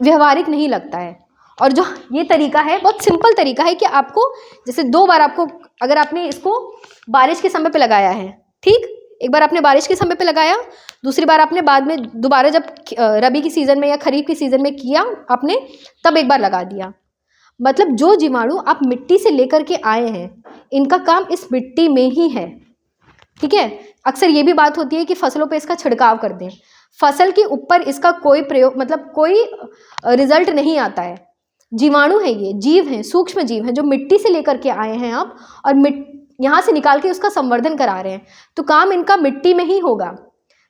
व्यवहारिक नहीं लगता है। और जो ये तरीका है बहुत सिंपल तरीका है कि आपको जैसे 2 बार आपको, अगर आपने इसको बारिश के समय पे लगाया है, ठीक, एक बार आपने बारिश के समय पे लगाया, दूसरी बार आपने बाद में दोबारा जब रबी की सीज़न में या खरीफ की सीज़न में किया आपने, तब एक बार लगा दिया। मतलब जो जीवाणु आप मिट्टी से लेकर के आए हैं, इनका काम इस मिट्टी में ही है, ठीक है। अक्सर ये भी बात होती है कि फसलों पे इसका छिड़काव कर दें, फसल के ऊपर इसका कोई प्रयोग, मतलब कोई रिजल्ट नहीं आता है। जीवाणु है, ये जीव हैं, सूक्ष्म जीव हैं जो मिट्टी से लेकर के आए हैं आप, और यहाँ से निकाल के उसका संवर्धन करा रहे हैं, तो काम इनका मिट्टी में ही होगा,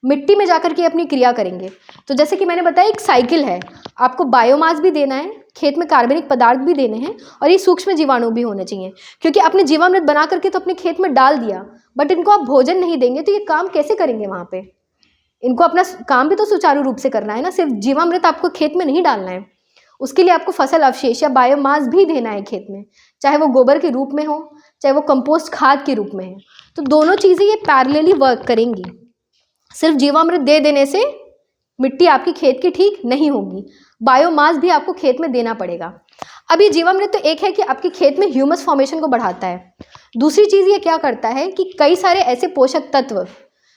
मिट्टी में जाकर के अपनी क्रिया करेंगे। तो जैसे कि मैंने बताया एक साइकिल है, आपको बायोमास भी देना है, खेत में कार्बनिक पदार्थ भी देने हैं, और ये सूक्ष्म जीवाणु भी होने चाहिए, क्योंकि आपने जीवामृत बना करके तो अपने खेत में डाल दिया, बट इनको आप भोजन नहीं देंगे तो ये काम कैसे करेंगे वहाँ पे। इनको अपना काम भी तो सुचारू रूप से करना है ना, सिर्फ जीवामृत आपको खेत में नहीं डालना है, उसके लिए आपको फसल अवशेष या बायोमास भी देना है खेत में, चाहे वो गोबर के रूप में हो, चाहे वो कंपोस्ट खाद के रूप में है। तो दोनों चीज़ें ये पैरेलली वर्क करेंगी। सिर्फ जीवामृत दे देने से मिट्टी आपकी खेत की ठीक नहीं होगी, बायोमास भी आपको खेत में देना पड़ेगा। अब ये जीवामृत तो एक है कि आपके खेत में ह्यूमस फॉर्मेशन को बढ़ाता है, दूसरी चीज़ ये क्या करता है कि कई सारे ऐसे पोषक तत्व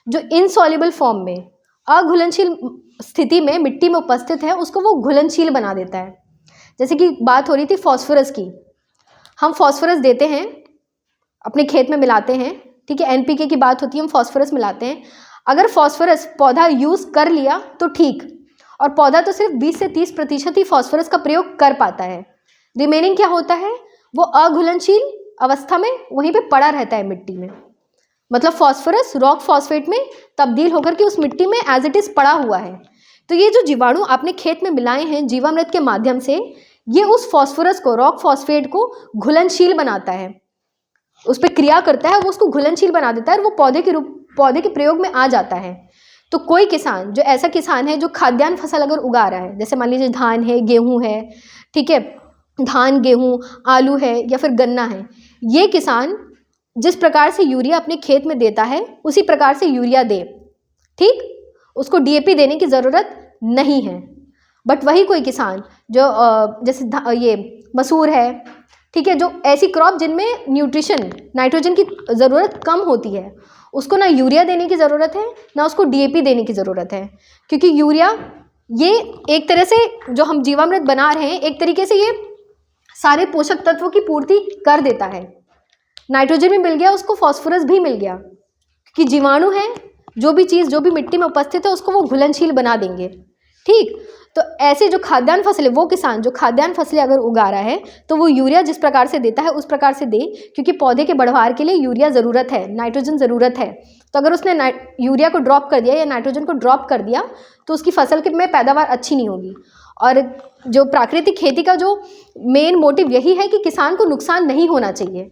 जो इनसॉल्युबल फॉर्म में, अघुलनशील स्थिति में मिट्टी में उपस्थित है, उसको वो घुलनशील बना देता है। जैसे कि बात हो रही थी फॉस्फोरस की, हम फॉस्फोरस देते हैं अपने खेत में मिलाते हैं, ठीक है, एनपीके की बात होती है, हम फॉस्फोरस मिलाते हैं। अगर फॉस्फोरस पौधा यूज़ कर लिया तो ठीक, और पौधा तो सिर्फ 20 से 30% ही फॉस्फोरस का प्रयोग कर पाता है, रिमेनिंग क्या होता है, वो अघुलनशील अवस्था में वहीं पे पड़ा रहता है मिट्टी में। मतलब फॉस्फोरस रॉक फॉस्फेट में तब्दील होकर के उस मिट्टी में एज इट इज़ पड़ा हुआ है। तो ये जो जीवाणु आपने खेत में मिलाए हैं जीवामृत के माध्यम से, ये उस फॉस्फोरस को, रॉक फॉस्फेट को घुलनशील बनाता है, उस पर क्रिया करता है, वो उसको घुलनशील बना देता है और वो पौधे के प्रयोग में आ जाता है। तो कोई किसान, जो ऐसा किसान है जो खाद्यान्न फसल अगर उगा रहा है, जैसे मान लीजिए धान है, गेहूँ है, ठीक है, धान, गेहूँ, आलू है या फिर गन्ना है, ये किसान जिस प्रकार से यूरिया अपने खेत में देता है उसी प्रकार से यूरिया दे, ठीक, उसको डीएपी देने की ज़रूरत नहीं है। बट वही कोई किसान जो जैसे ये मसूर है, ठीक है, जो ऐसी क्रॉप जिनमें न्यूट्रिशन, नाइट्रोजन की ज़रूरत कम होती है, उसको ना यूरिया देने की ज़रूरत है ना उसको डीएपी देने की ज़रूरत है, क्योंकि यूरिया ये एक तरह से जो हम जीवामृत बना रहे हैं, एक तरीके से ये सारे पोषक तत्वों की पूर्ति कर देता है, नाइट्रोजन भी मिल गया उसको, फॉस्फोरस भी मिल गया, क्योंकि जीवाणु है, जो भी चीज़ जो भी मिट्टी में उपस्थित है उसको वो घुलनशील बना देंगे, ठीक। तो ऐसे जो खाद्यान्न फसलें, वो किसान जो खाद्यान्न फसलें अगर उगा रहा है तो वो यूरिया जिस प्रकार से देता है उस प्रकार से दे, क्योंकि पौधे के बढ़वार के लिए यूरिया ज़रूरत है, नाइट्रोजन ज़रूरत है। तो अगर उसने यूरिया को ड्रॉप कर दिया या नाइट्रोजन को ड्रॉप कर दिया तो उसकी फसल के में पैदावार अच्छी नहीं होगी। और जो प्राकृतिक खेती का जो मेन मोटिव यही है कि किसान को नुकसान नहीं होना चाहिए।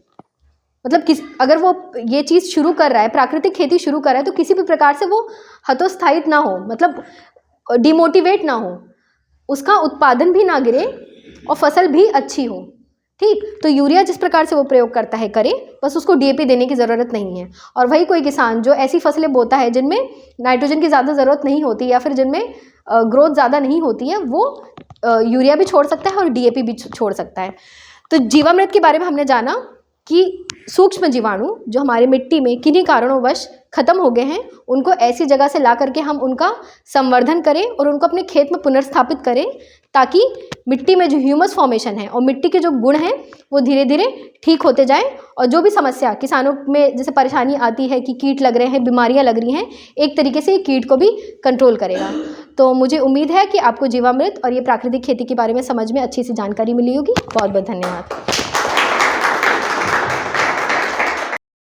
मतलब अगर वो ये चीज़ शुरू कर रहा है, प्राकृतिक खेती शुरू कर रहा है, तो किसी भी प्रकार से वो हतोत्साहित ना हो, मतलब डिमोटिवेट ना हो, उसका उत्पादन भी ना गिरे और फसल भी अच्छी हो, ठीक। तो यूरिया जिस प्रकार से वो प्रयोग करता है करे, बस उसको डीएपी देने की ज़रूरत नहीं है। और वही कोई किसान जो ऐसी फसलें बोता है जिनमें नाइट्रोजन की ज़्यादा ज़रूरत नहीं होती या फिर जिनमें ग्रोथ ज़्यादा नहीं होती है, वो यूरिया भी छोड़ सकता है और डीएपी भी छोड़ सकता है। तो जीवामृत के बारे में हमने जाना कि सूक्ष्म जीवाणु जो हमारे मिट्टी में किन्हीं कारणोंवश खत्म हो गए हैं, उनको ऐसी जगह से ला करके हम उनका संवर्धन करें और उनको अपने खेत में पुनर्स्थापित करें, ताकि मिट्टी में जो ह्यूमस फॉर्मेशन है और मिट्टी के जो गुण हैं वो धीरे धीरे ठीक होते जाएं। और जो भी समस्या किसानों में जैसे परेशानी आती है कि कीट लग रहे हैं, बीमारियां लग रही हैं, एक तरीके से ये कीट को भी कंट्रोल करेगा। तो मुझे उम्मीद है कि आपको जीवामृत और ये प्राकृतिक खेती के बारे में समझ में अच्छी सी जानकारी मिली होगी। बहुत बहुत धन्यवाद।